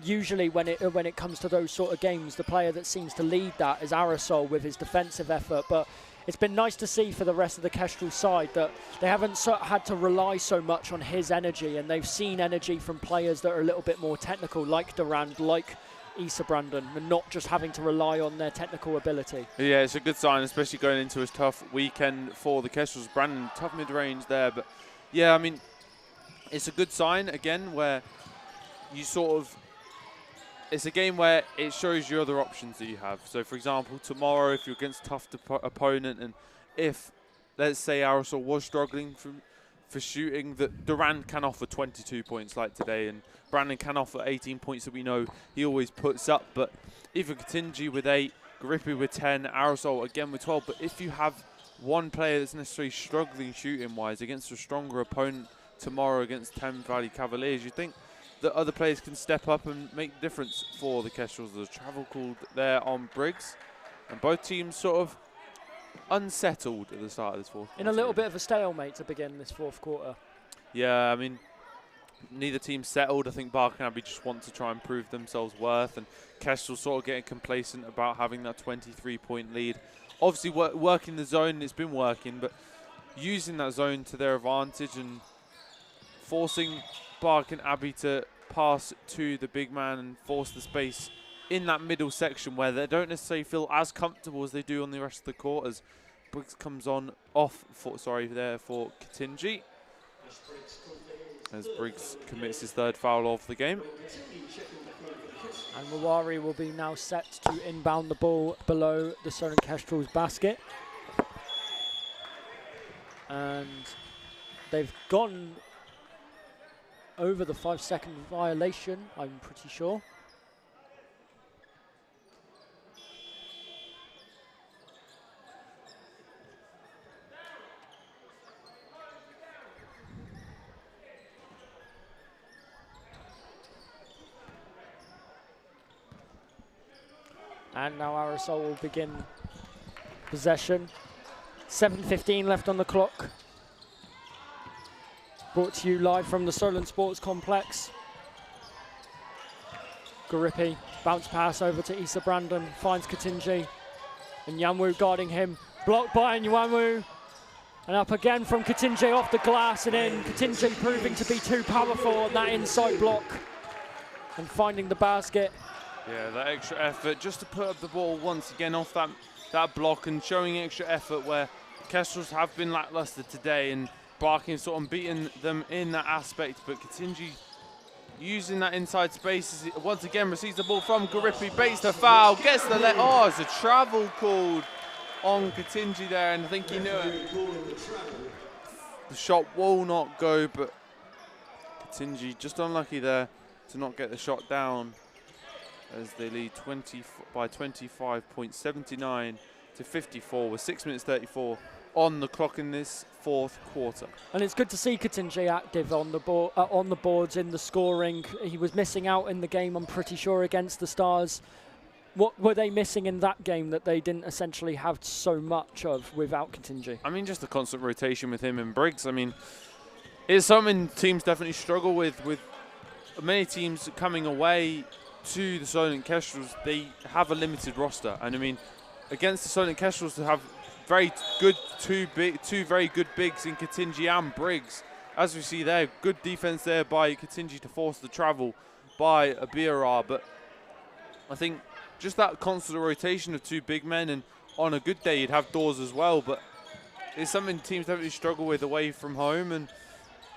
Usually when it comes to those sort of games, the player that seems to lead that is Arisol with his defensive effort. But it's been nice to see for the rest of the Kestrel side that they haven't had to rely so much on his energy, and they've seen energy from players that are a little bit more technical, like Durand, like Issa Brandon, and not just having to rely on their technical ability. Yeah, it's a good sign, especially going into a tough weekend for the Kestrels. Brandon, tough mid-range there, but yeah, I mean, it's a good sign, again, where you sort of, it's a game where it shows you other options that you have. So, for example, tomorrow, if you're against a tough opponent, and if, let's say, Arisol was struggling for shooting, that Durand can offer 22 points like today, and Brandon can offer 18 points that we know he always puts up. But even Katinji with 8, Garippi with 10, Arisol again with 12. But if you have one player that's necessarily struggling shooting-wise against a stronger opponent tomorrow against Thames Valley Cavaliers, you think that other players can step up and make the difference for the Kestrels. There's a travel called there on Briggs, and both teams sort of unsettled at the start of this fourth quarter. In a little bit of a stalemate to begin this fourth quarter. Yeah, I mean, neither team settled. I think Barking Abbey just want to try and prove themselves worth, and Kestrel sort of getting complacent about having that 23-point lead. Obviously, working the zone, it's been working, but using that zone to their advantage and forcing Barking Abbey to pass to the big man and force the space in that middle section where they don't necessarily feel as comfortable as they do on the rest of the court, as Briggs comes on off for, there for Katinji, as Briggs commits his third foul of the game. And Mawari will be now set to inbound the ball below the Solent Kestrels basket. And they've gone over the 5-second violation, I'm pretty sure. And now Arisol will begin possession. 7:15 left on the clock. Brought to you live from the Solent Sports Complex. Garippi, bounce pass over to Issa Brandon, finds Katinji. And Nyanwu guarding him, blocked by Nyanwu. And up again from Katinji off the glass and in. Katinji proving to be too powerful on that inside block. And finding the basket. Yeah, that extra effort just to put up the ball once again off that block, and showing extra effort where Kestrels have been lackluster today, and Barking sort of beating them in that aspect. But Katinji using that inside space as once again receives the ball from Garippi, baits the foul, gets the oh, it's a travel called on Katinji there, and I think he knew it. The shot will not go, but Katinji just unlucky there to not get the shot down, as they lead by 25.79 to 54 with 6 minutes 34 on the clock in this fourth quarter. And it's good to see Katinji active on the boards in the scoring. He was missing out in the game, I'm pretty sure, against the Stars. What were they missing in that game that they didn't essentially have so much of without Katinji? I mean, just the constant rotation with him and Briggs. I mean, it's something teams definitely struggle with many teams coming away to the Solent Kestrels. They have a limited roster, and I mean, against the Solent Kestrels to have very good two very good bigs in Katinji and Briggs, as we see there, good defense there by Katinji to force the travel by Abira. But I think just that constant rotation of two big men, and on a good day you'd have doors as well, but it's something teams don't really struggle with away from home. And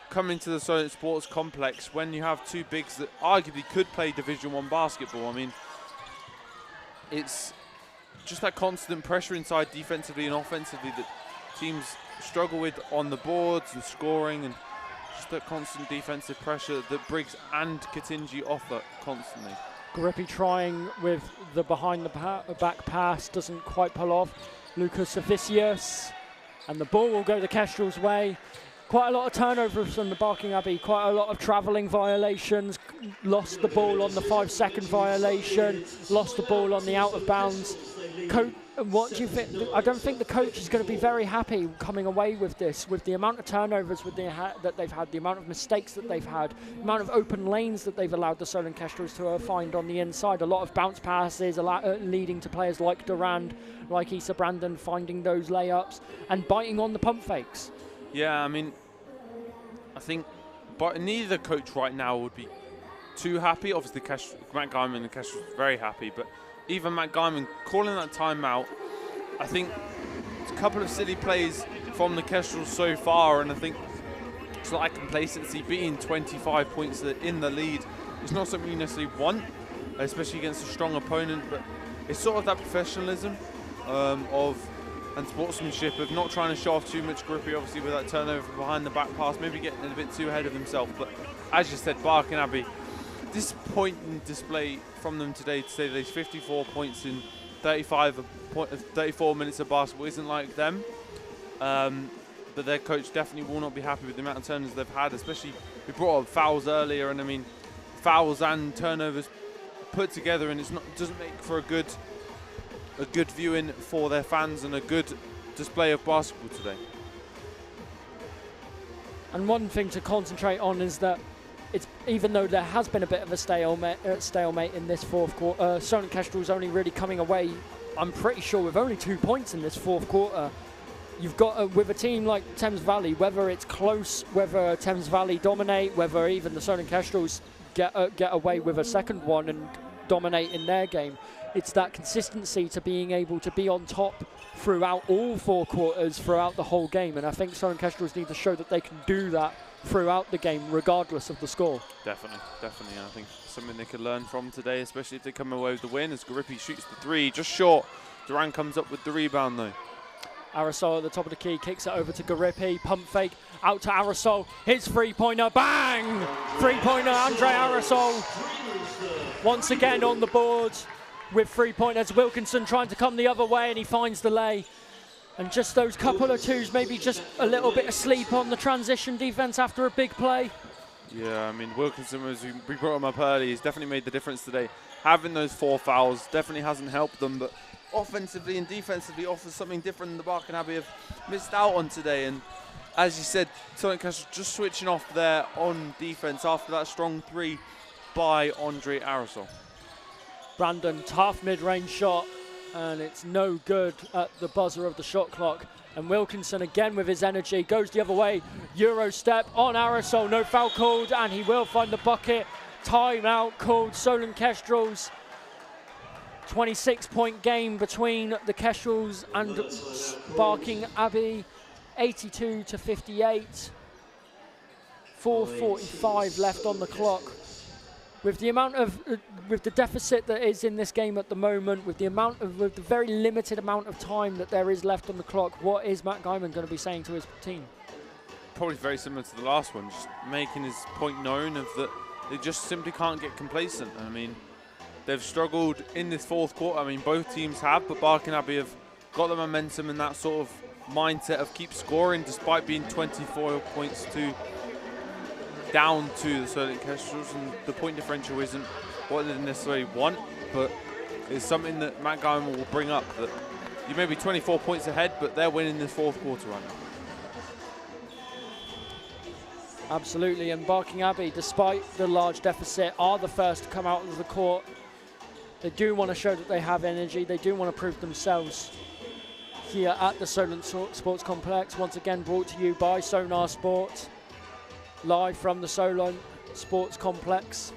coming to the Solent Sports Complex when you have two bigs that arguably could play Division 1 basketball, I mean, it's just that constant pressure inside defensively and offensively that teams struggle with on the boards and scoring, and just that constant defensive pressure that Briggs and Katinji offer constantly. Grippi trying with the behind the back pass, doesn't quite pull off. Lucas Avicius, and the ball will go the Kestrel's way. Quite a lot of turnovers from the Barking Abbey, quite a lot of travelling violations, lost the ball on the 5-second violation, lost the ball on the out of bounds. What do you think? I don't think the coach is going to be very happy coming away with this, with the amount of turnovers that they've had, the amount of mistakes that they've had, the amount of open lanes that they've allowed the Solent Kestrels to find on the inside. A lot of bounce passes leading to players like Durand, like Issa Brandon finding those layups and biting on the pump fakes. Yeah, I mean, I think but neither coach right now would be too happy. Obviously, Matt Guyman and Kestrel are very happy, but even Matt Guyman calling that timeout, I think it's a couple of silly plays from the Kestrels so far, and I think it's like complacency. Being 25 points in the lead is not something you necessarily want, especially against a strong opponent, but it's sort of that professionalism and sportsmanship of not trying to show off too much. Grippi obviously with that turnover behind the back pass, maybe getting a bit too ahead of himself, but as you said, Barking Abbey, disappointing display from them today to say there's 54 points in 34 minutes of basketball isn't like them, but their coach definitely will not be happy with the amount of turnovers they've had, especially we brought up fouls earlier, and I mean fouls and turnovers put together, and doesn't make for a good viewing for their fans and a good display of basketball today. And one thing to concentrate on is that even though there has been a bit of a stalemate in this fourth quarter, Solent Kestrel's only really coming away, I'm pretty sure, with only 2 points in this fourth quarter. You've got with a team like Thames Valley, whether it's close, whether Thames Valley dominate, whether even the Solent Kestrels get away with a second one and dominate in their game, it's that consistency to being able to be on top throughout all 4 quarters, throughout the whole game. And I think Solent Kestrels need to show that they can do that throughout the game, regardless of the score. Definitely. I think something they could learn from today, especially if they come away with the win, as Grippi shoots the 3, just short. Durand comes up with the rebound though. Aerosol at the top of the key, kicks it over to Grippi, pump fake, out to Aerosol, hits 3-pointer, bang! 3-pointer, Andre Aerosol, once again on the board with 3-pointers. Wilkinson trying to come the other way, and he finds the lay. And just those couple of twos, maybe just a little bit of sleep on the transition defense after a big play. Yeah, I mean, Wilkinson, we brought him up early, he's definitely made the difference today. Having those 4 fouls definitely hasn't helped them, but offensively and defensively offers something different than the Barking Abbey have missed out on today. And as you said, Solent Kestrel just switching off there on defense after that strong 3 by Andre Aerosol. Brandon, tough mid-range shot, and it's no good at the buzzer of the shot clock. And Wilkinson again with his energy goes the other way. Euro step on Aerosol, no foul called, and he will find the bucket. Timeout called. Solent Kestrels. 26-point game between the Kestrels and Barking Abbey. 82-58. 4:45 left on the clock. With the amount of, with the deficit that is in this game at the moment, with the very limited amount of time that there is left on the clock, what is Matt Guyman going to be saying to his team? Probably very similar to the last one, just making his point known of that they just simply can't get complacent. I mean, they've struggled in this fourth quarter. I mean, both teams have, but Barking Abbey have got the momentum and that sort of mindset of keep scoring despite being 24 points down to the Solent Kestrels, and the point differential isn't what they necessarily want, but it's something that Matt Guyman will bring up, that you may be 24 points ahead, but they're winning this fourth quarter right now. Absolutely, and Barking Abbey, despite the large deficit, are the first to come out of the court. They do want to show that they have energy. They do want to prove themselves here at the Solent Sports Complex. Once again, brought to you by Sonar Sport, live from the Solent Sports Complex.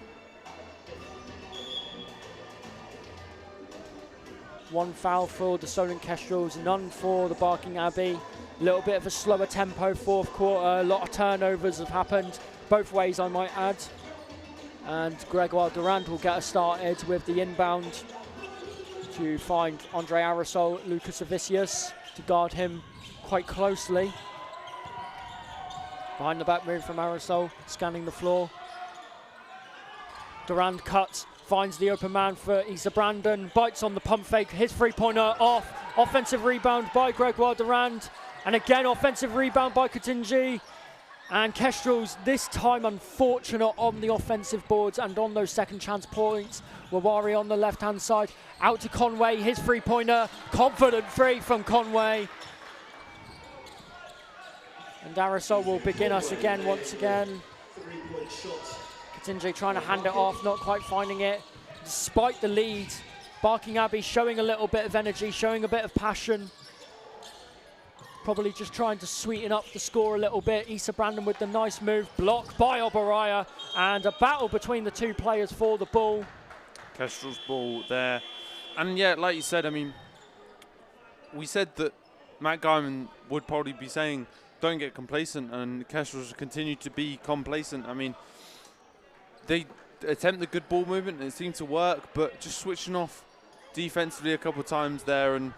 1 foul for the Solent Kestrels, none for the Barking Abbey. A little bit of a slower tempo fourth quarter, a lot of turnovers have happened, both ways I might add. And Gregoire Durand will get us started with the inbound to find Andre Arisol, Lucas Avicius to guard him quite closely. Behind the back move from Arisol, scanning the floor. Durand cuts, finds the open man for Issa Brandon, bites on the pump fake, his three-pointer off. Offensive rebound by Gregoire Durand, and again offensive rebound by Katinji. And Kestrels, this time unfortunate on the offensive boards and on those second chance points. Wawari on the left-hand side, out to Conway, his three-pointer, confident three from Conway. And Arisol will begin us again, once again. Katinji trying to hand it off, not quite finding it. Despite the lead, Barking Abbey showing a little bit of energy, showing a bit of passion. Probably just trying to sweeten up the score a little bit. Issa Brandon with the nice move, blocked by Oberaya, and a battle between the two players for the ball. Kestrel's ball there. And yeah, like you said, I mean, we said that Matt Guyman would probably be saying, don't get complacent, and Kestrels continue to be complacent. I mean, they attempt the good ball movement, and it seemed to work, but just switching off defensively a couple of times there, and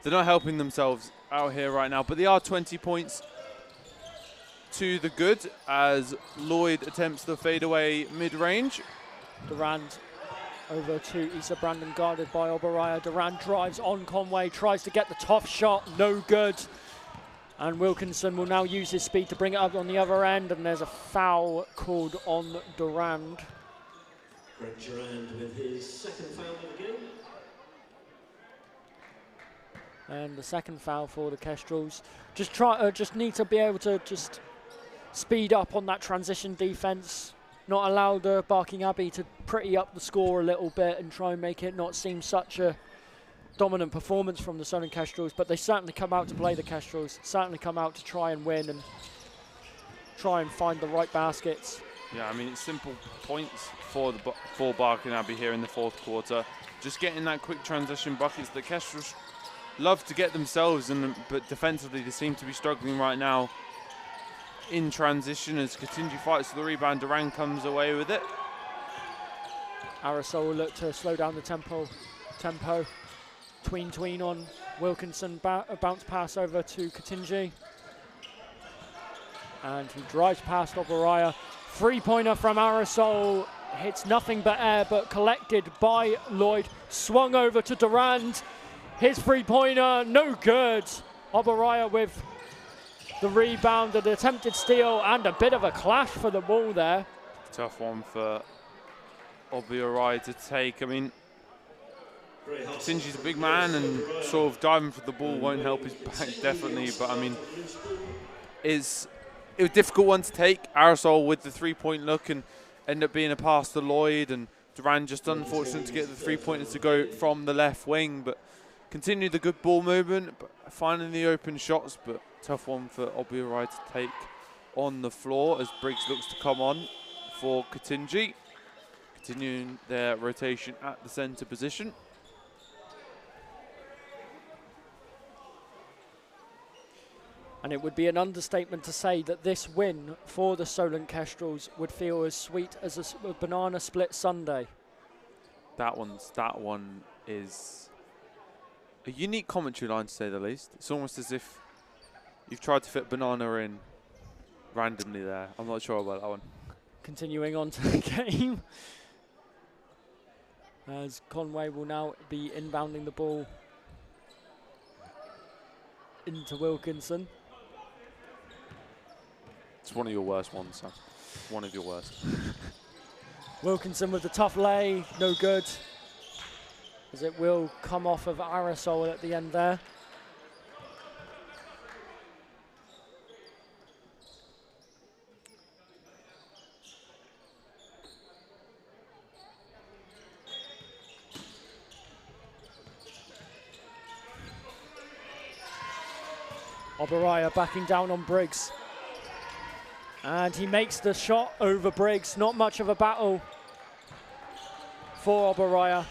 they're not helping themselves out here right now. But they are 20 points to the good as Lloyd attempts the fadeaway mid-range. Durand over to Issa Brandon, guarded by Oberaya. Durand drives on Conway, tries to get the top shot, no good. And Wilkinson will now use his speed to bring it up on the other end, and there's a foul called on Durand. Greg Durand with his second foul of the game. And the second foul for the Kestrels. Just need to be able to just speed up on that transition defense, not allow the Barking Abbey to pretty up the score a little bit and try and make it not seem such a dominant performance from the Solent Kestrels, but they certainly come out to play the Kestrels, certainly come out to try and win and try and find the right baskets. Yeah, I mean, it's simple points for Barking Abbey here in the fourth quarter. Just getting that quick transition buckets. The Kestrels love to get themselves, but defensively they seem to be struggling right now in transition as Katinji fights for the rebound. Durand comes away with it. Arisol will look to slow down the tempo. Tween on Wilkinson, a bounce pass over to Katinji. And he drives past Oberaya. Three-pointer from Arisol, hits nothing but air, but collected by Lloyd. Swung over to Durand. His three-pointer, no good. Oberaya with the rebound, an attempted steal, and a bit of a clash for the ball there. Tough one for Oberaya to take. I mean, Katinji's a big man, and sort of diving for the ball won't help his back, definitely. But I mean, it was a difficult one to take. Arisol with the three-point look and end up being a pass to Lloyd, and Durand just unfortunate to get the three-pointers to go from the left wing, but continue the good ball movement, but finding the open shots, but tough one for Oberaya to take on the floor as Briggs looks to come on for Katinji, continuing their rotation at the center position. And it would be an understatement to say that this win for the Solent Kestrels would feel as sweet as a banana split sundae. That one is a unique commentary line, to say the least. It's almost as if you've tried to fit banana in randomly there. I'm not sure about that one. Continuing on to the game, as Conway will now be inbounding the ball into Wilkinson. It's one of your worst ones, son. One of your worst. Wilkinson with the tough lay, no good. As it will come off of Arisol at the end there. Oberaya backing down on Briggs. And he makes the shot over Briggs. Not much of a battle for Oberaya.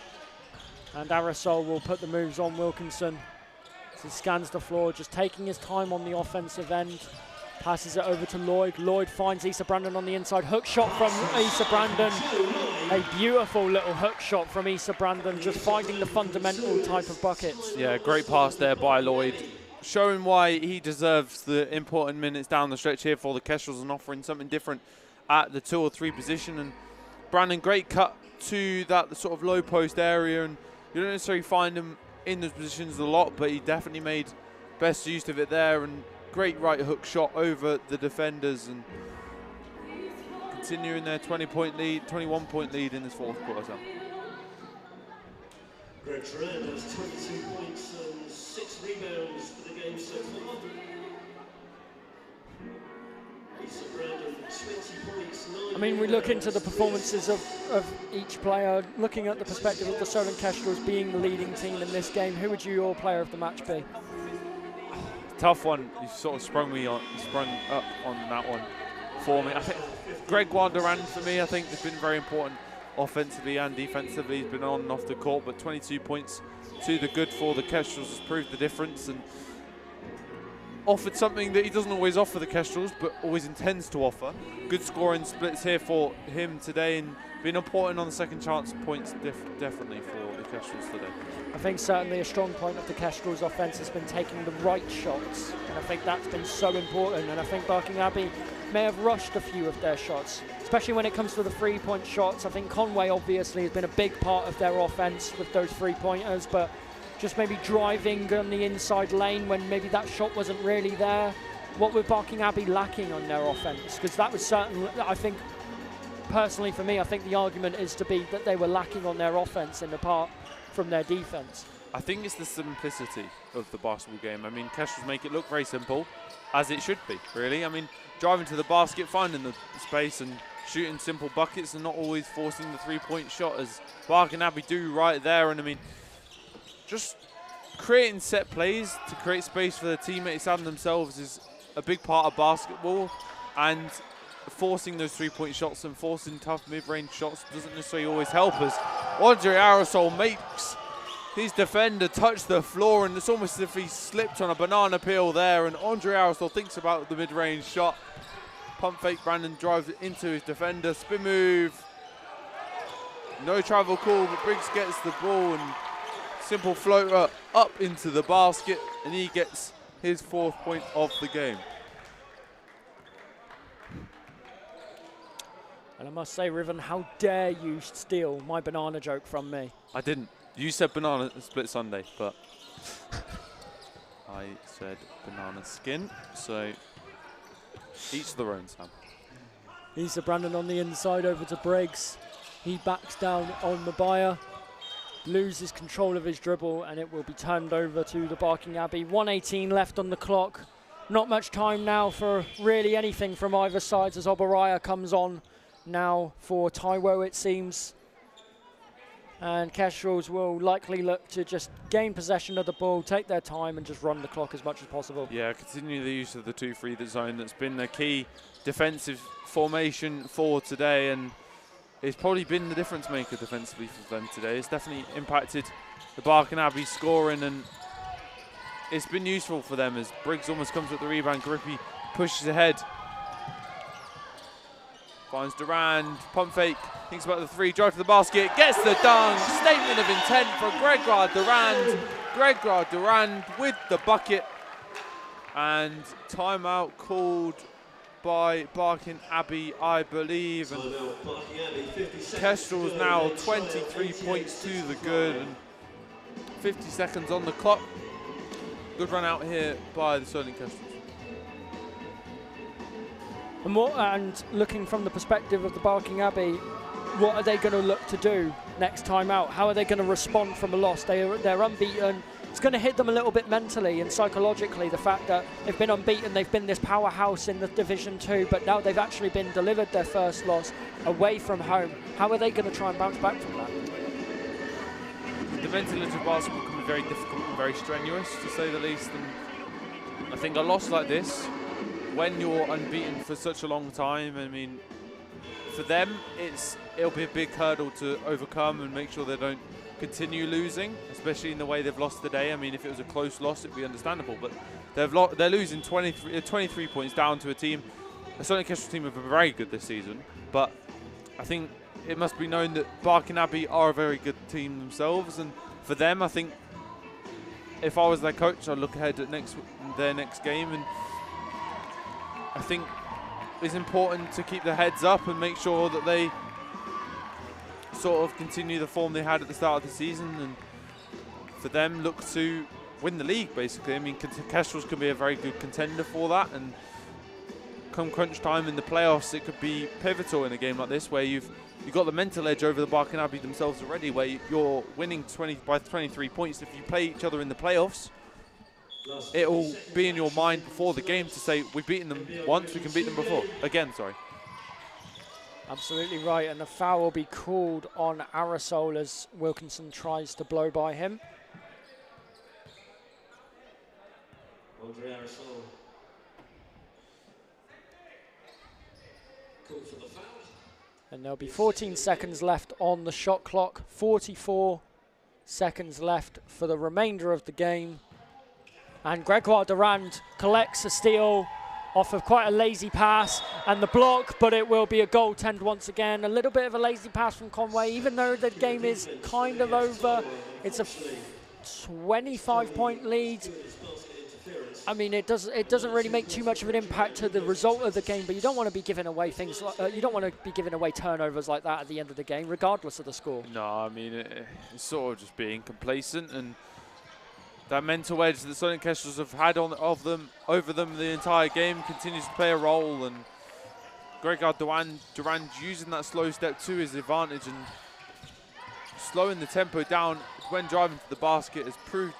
And Aerosol will put the moves on Wilkinson. As he scans the floor, just taking his time on the offensive end. Passes it over to Lloyd. Lloyd finds Issa Brandon on the inside. Hook shot from Issa Brandon. A beautiful little hook shot from Issa Brandon, just finding the fundamental type of buckets. Yeah, great pass there by Lloyd, showing why he deserves the important minutes down the stretch here for the Kestrels and offering something different at the 2 or 3 position. And Brandon, great cut to that sort of low post area, and you don't necessarily find him in those positions a lot, but he definitely made best use of it there, and great right hook shot over the defenders, and continuing their 21-point lead in this 4th quarter. Greg Trent has 22 points and 6 rebounds for the game so far. Issa Brandon, 20 points, 9 I mean, we look into the performances of each player, looking at the perspective of the Solent Kestrels being the leading team in this game. Who would your player of the match be? Tough one. You sort of sprung up on that one for me. I think Gregoire Durand for me, I think, has been very important offensively and defensively. He's been on and off the court, but 22 points to the good for the Kestrels has proved the difference and offered something that he doesn't always offer the Kestrels, but always intends to offer. Good scoring splits here for him today, and been important on the second chance points definitely for the Kestrels today. I think certainly a strong point of the Kestrels' offence has been taking the right shots, and I think that's been so important. And I think Barking Abbey may have rushed a few of their shots, especially when it comes to the 3-point shots. I think Conway obviously has been a big part of their offence with those 3-pointers, but just maybe driving on the inside lane when maybe that shot wasn't really there. What were Barking Abbey lacking on their offence? Because that was certainly, I think, personally for me, I think the argument is to be that they were lacking on their offence in the part from their defence. I think it's the simplicity of the basketball game. I mean, Kestrels make it look very simple, as it should be, really. I mean, driving to the basket, finding the space and shooting simple buckets and not always forcing the 3-point shot, as Barking Abbey do right there. And I mean, just creating set plays to create space for their teammates and themselves is a big part of basketball, and forcing those 3-point shots and forcing tough mid-range shots doesn't necessarily always help us. Andre Aerosol makes his defender touch the floor, and it's almost as if he slipped on a banana peel there, and Andre Aerosol thinks about the mid-range shot. Pump fake, Brandon drives it into his defender, spin move. No travel call, but Briggs gets the ball and simple floater up into the basket, and he gets his 4th point of the game. And I must say, Riven, how dare you steal my banana joke from me? I didn't. You said banana split Sunday, but I said banana skin, so each their own, Sam. Issa Brandon on the inside over to Briggs. He backs down on Mabaya, loses control of his dribble, and it will be turned over to the Barking Abbey. 1:18 left on the clock. Not much time now for really anything from either side as Oberaya comes on now for Taiwo, it seems. And Kestrels will likely look to just gain possession of the ball, take their time, and just run the clock as much as possible. Yeah, continue the use of the 2-3 zone. That's been the key defensive formation for today, and it's probably been the difference maker defensively for them today. It's definitely impacted the Barking Abbey scoring, and it's been useful for them as Briggs almost comes with the rebound. Grippy pushes ahead. Finds Durand, pump fake, thinks about the 3, drive to the basket, gets the dunk. Statement of intent for Gregoire Durand. Gregoire Durand with the bucket. And timeout called by Barking Abbey, I believe. And Kestrels now 23 points to the good, and 50 seconds on the clock. Good run out here by the Solent Kestrels. And looking from the perspective of the Barking Abbey, what are they going to look to do next time out? How are they going to respond from a loss? They're unbeaten. It's going to hit them a little bit mentally and psychologically, the fact that they've been unbeaten, they've been this powerhouse in the Division 2, but now they've actually been delivered their first loss away from home. How are they going to try and bounce back from that? The mentality of basketball can be very difficult and very strenuous, to say the least. And I think a loss like this, when you're unbeaten for such a long time, I mean, for them, it'll be a big hurdle to overcome and make sure they don't continue losing, especially in the way they've lost today. I mean, if it was a close loss, it'd be understandable, but they're losing 23 points down to a Southern Kestrel team who are very good this season. But I think it must be known that Barking Abbey are a very good team themselves, and for them, I think if I was their coach, I'd look ahead at their next game, and I think it's important to keep their heads up and make sure that they sort of continue the form they had at the start of the season, and for them look to win the league basically. I mean, Kestrels can be a very good contender for that, and come crunch time in the playoffs, it could be pivotal in a game like this where you've got the mental edge over the Barking Abbey themselves already, where you're winning by 23 points. If you play each other in the playoffs, it'll be in your mind before the game to say, we've beaten them once, we can beat them again. Absolutely right, and the foul will be called on Aerosol as Wilkinson tries to blow by him. Andre Aerosol called for the foul. And there'll be 14 seconds left on the shot clock, 44 seconds left for the remainder of the game. And Gregoire Durand collects a steal off of quite a lazy pass and the block, but it will be a goaltend once again. A little bit of a lazy pass from Conway, even though the game is kind of over. It's a 25-point lead. I mean, it doesn't really make too much of an impact to the result of the game, but you don't want to be giving away things like you don't want to be giving away turnovers like that at the end of the game, regardless of the score. No, I mean it's sort of just being complacent, and that mental edge that Southern Kestrels have had over them the entire game continues to play a role, and Gregoire Durand using that slow step to his advantage and slowing the tempo down when driving to the basket has proved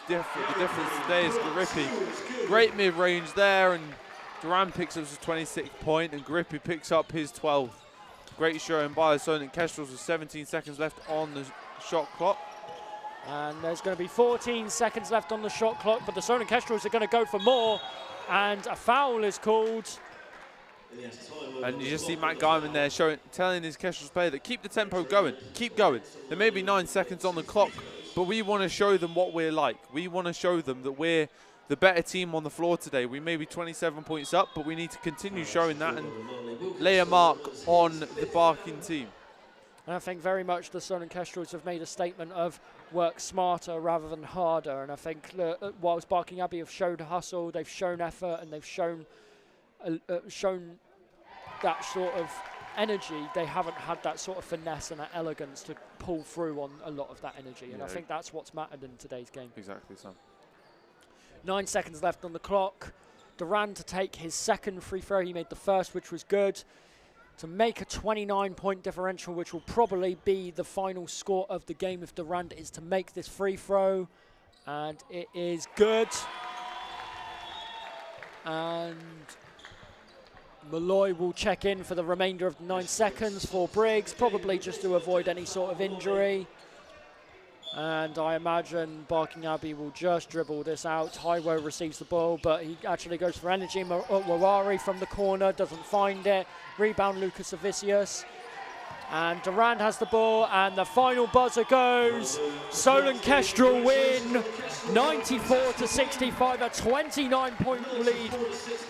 different. The difference today is Garippi. Great mid-range there, and Durand picks up his 26th point, and Garippi picks up his 12th. Great showing by the Southern Kestrels with 17 seconds left on the shot clock. And there's going to be 14 seconds left on the shot clock, but the Southern Kestrels are going to go for more, and a foul is called. And you just see Matt Guyman there telling his Kestrels player that keep the tempo going, keep going. There may be 9 seconds on the clock, but we want to show them what we're like. We want to show them that we're the better team on the floor today. We may be 27 points up, but we need to continue showing that and lay a mark on the Barking team. And I think very much the Southern Kestrels have made a statement of work smarter rather than harder. And I think whilst Barking Abbey have shown hustle, they've shown effort, and they've shown that sort of energy, they haven't had that sort of finesse and that elegance to pull through on a lot of that energy. And I think that's what's mattered in today's game. Exactly, Sam. 9 seconds left on the clock. Durand to take his second free throw. He made the first, which was good, to make a 29-point differential, which will probably be the final score of the game if Durand is to make this free throw. And it is good. And Malloy will check in for the remainder of the 9 seconds for Briggs, probably just to avoid any sort of injury. And I imagine Barking Abbey will just dribble this out. Taiwo receives the ball, but he actually goes for energy. Warari from the corner doesn't find it. Rebound Lucas Avicius. And Durand has the ball, and the final buzzer goes. Solent Kestrel win 94-65, a 29-point lead.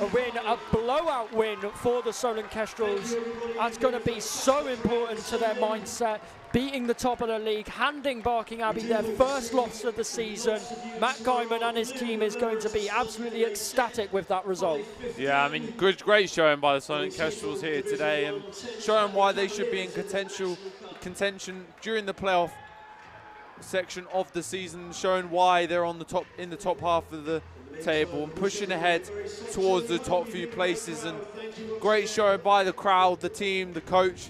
A win, a blowout win for the Solent Kestrels. That's going to be so important to their mindset. Beating the top of the league, handing Barking Abbey their first loss of the season. Matt Guyman and his team is going to be absolutely ecstatic with that result. Yeah, I mean, great showing by the Solent Kestrels here today, and showing why they should be in contention during the playoff section of the season, showing why they're in the top half of the table and pushing ahead towards the top few places. And great showing by the crowd, the team, the coach,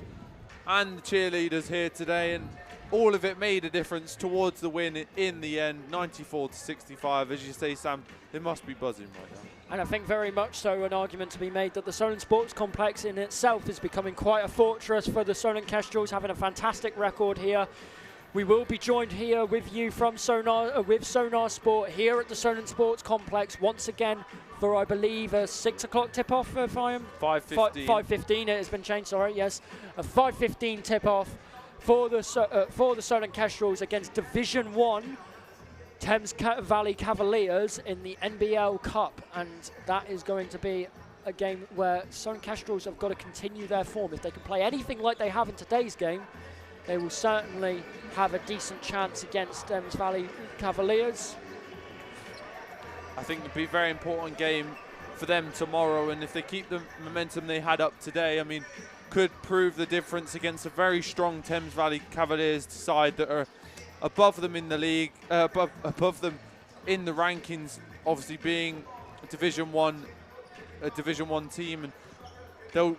and the cheerleaders here today, and all of it made a difference towards the win in the end, 94-65. As you say, Sam, they must be buzzing right now. And I think very much so an argument to be made that the Solent Sports Complex in itself is becoming quite a fortress for the Solent Kestrels, having a fantastic record here. We will be joined here with you from with Sonar Sport here at the Solent Sports Complex once again for, I believe, a 6 o'clock tip-off, if I am... 5:15. 5:15, it has been changed, sorry, yes. A 5:15 tip-off for the Solent Kestrels against Division 1 Thames Valley Cavaliers in the NBL Cup, and that is going to be a game where Solent Kestrels have got to continue their form. If they can play anything like they have in today's game, they will certainly have a decent chance against Thames Valley Cavaliers. I think it'd be a very important game for them tomorrow, and if they keep the momentum they had up today, I mean, could prove the difference against a very strong Thames Valley Cavaliers side that are above them in the league, above them in the rankings, obviously being a Division 1 team, and they'll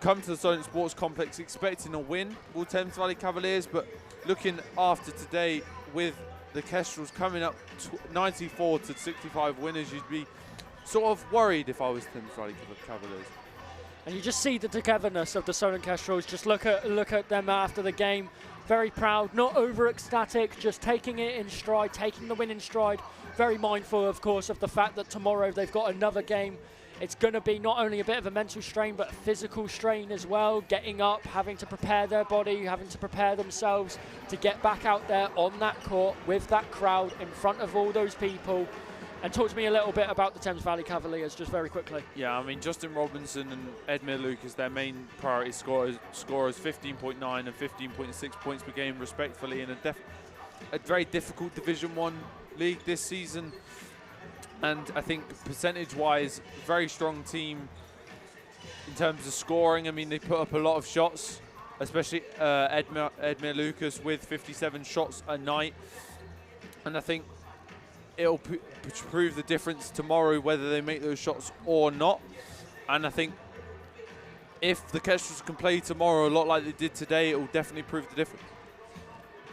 come to the Solent Sports Complex expecting a win with Thames Valley Cavaliers, but looking after today with the Kestrels coming up 94 to 65 winners, you'd be sort of worried if I was Thames Valley Cavaliers. And you just see the togetherness of the Solent Kestrels. Just look at them after the game. Very proud, not over ecstatic, just taking it in stride, taking the win in stride. Very mindful, of course, of the fact that tomorrow they've got another game. It's going to be not only a bit of a mental strain, but a physical strain as well. Getting up, having to prepare their body, having to prepare themselves to get back out there on that court with that crowd in front of all those people. And talk to me a little bit about the Thames Valley Cavaliers, just very quickly. Yeah, I mean, Justin Robinson and Edmure Lucas, their main priority scorers 15.9 and 15.6 points per game, respectively, in a very difficult Division 1 league this season. And I think percentage-wise, very strong team in terms of scoring. I mean, they put up a lot of shots, especially Edmure Lucas with 57 shots a night. And I think it'll prove the difference tomorrow whether they make those shots or not. And I think if the Kestrels can play tomorrow a lot like they did today, it will definitely prove the difference.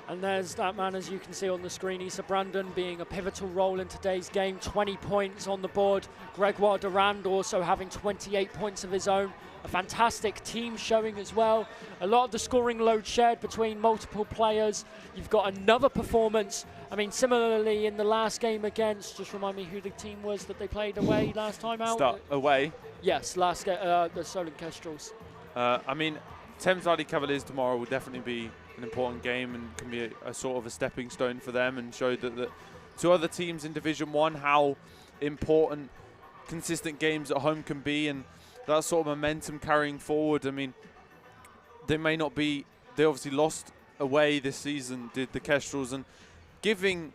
And there's that man, as you can see on the screen, Issa Brandon being a pivotal role in today's game. 20 points on the board. Gregoire Durand also having 28 points of his own. A fantastic team showing as well. A lot of the scoring load shared between multiple players. You've got another performance. I mean, similarly in the last game against, just remind me who the team was that they played away last time out? Start away? Yes, last game, the Solent Kestrels. I mean, Thames Valley Cavaliers tomorrow will definitely be an important game and can be a sort of a stepping stone for them, and show that to other teams in Division 1 how important consistent games at home can be, and that sort of momentum carrying forward. I mean, they obviously lost away this season, did the Kestrels, and giving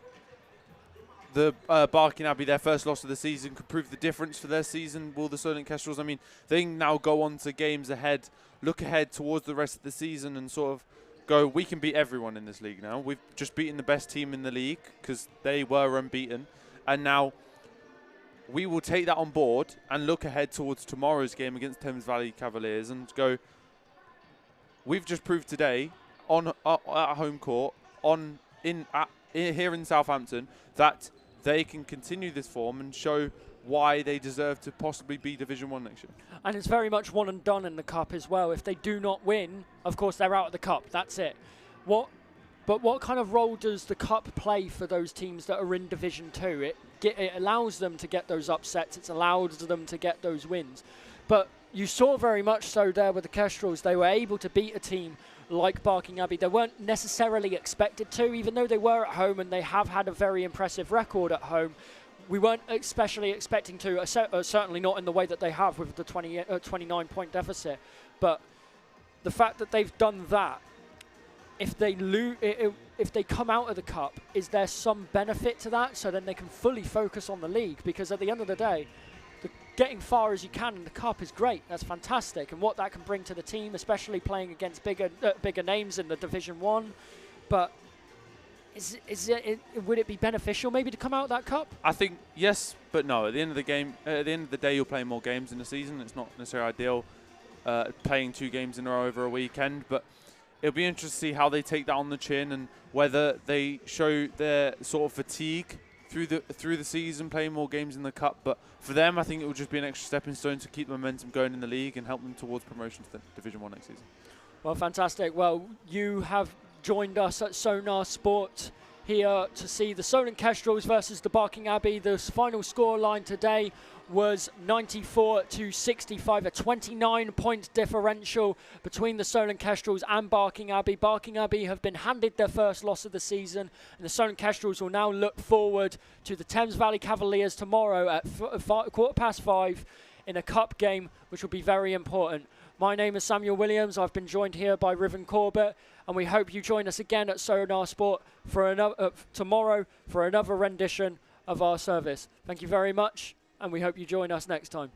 the Barking Abbey their first loss of the season could prove the difference for their season. Will the Solent Kestrels, I mean, they can now go on to games ahead, look ahead towards the rest of the season and sort of go, we can beat everyone in this league now. We've just beaten the best team in the league because they were unbeaten, and now we will take that on board and look ahead towards tomorrow's game against Thames Valley Cavaliers and go, we've just proved today on at home court here in Southampton that they can continue this form and show why they deserve to possibly be Division 1 next year. And it's very much one and done in the Cup as well. If they do not win, of course, they're out of the Cup. That's it. But what kind of role does the Cup play for those teams that are in Division 2? It allows them to get those upsets. It allows them to get those wins. But you saw very much so there with the Kestrels. They were able to beat a team like Barking Abbey. They weren't necessarily expected to, even though they were at home and they have had a very impressive record at home. We weren't especially expecting to, certainly not in the way that they have with the 29-point deficit. But the fact that they've done that, if they come out of the Cup, is there some benefit to that? So then they can fully focus on the league, because at the end of the day, getting far as you can in the Cup is great. That's fantastic, and what that can bring to the team, especially playing against bigger names in the Division 1. But would it be beneficial maybe to come out of that Cup? I think yes, but no. At the end of the day, you'll play more games in the season. It's not necessarily ideal playing 2 games in a row over a weekend, but it'll be interesting to see how they take that on the chin and whether they show their sort of fatigue through the season, playing more games in the Cup. But for them, I think it will just be an extra stepping stone to keep the momentum going in the league and help them towards promotion to Division 1 next season. Well, fantastic. Well, you have joined us at Sonar Sport here to see the Solent Kestrels versus the Barking Abbey. The final score line today was 94-65, a 29-point differential between the Solent Kestrels and Barking Abbey. Barking Abbey have been handed their first loss of the season, and the Solent Kestrels will now look forward to the Thames Valley Cavaliers tomorrow at 5:15 in a cup game, which will be very important. My name is Samuel Williams. I've been joined here by Riven Corbett, and we hope you join us again at Sonar Sport for tomorrow for another rendition of our service. Thank you very much, and we hope you join us next time.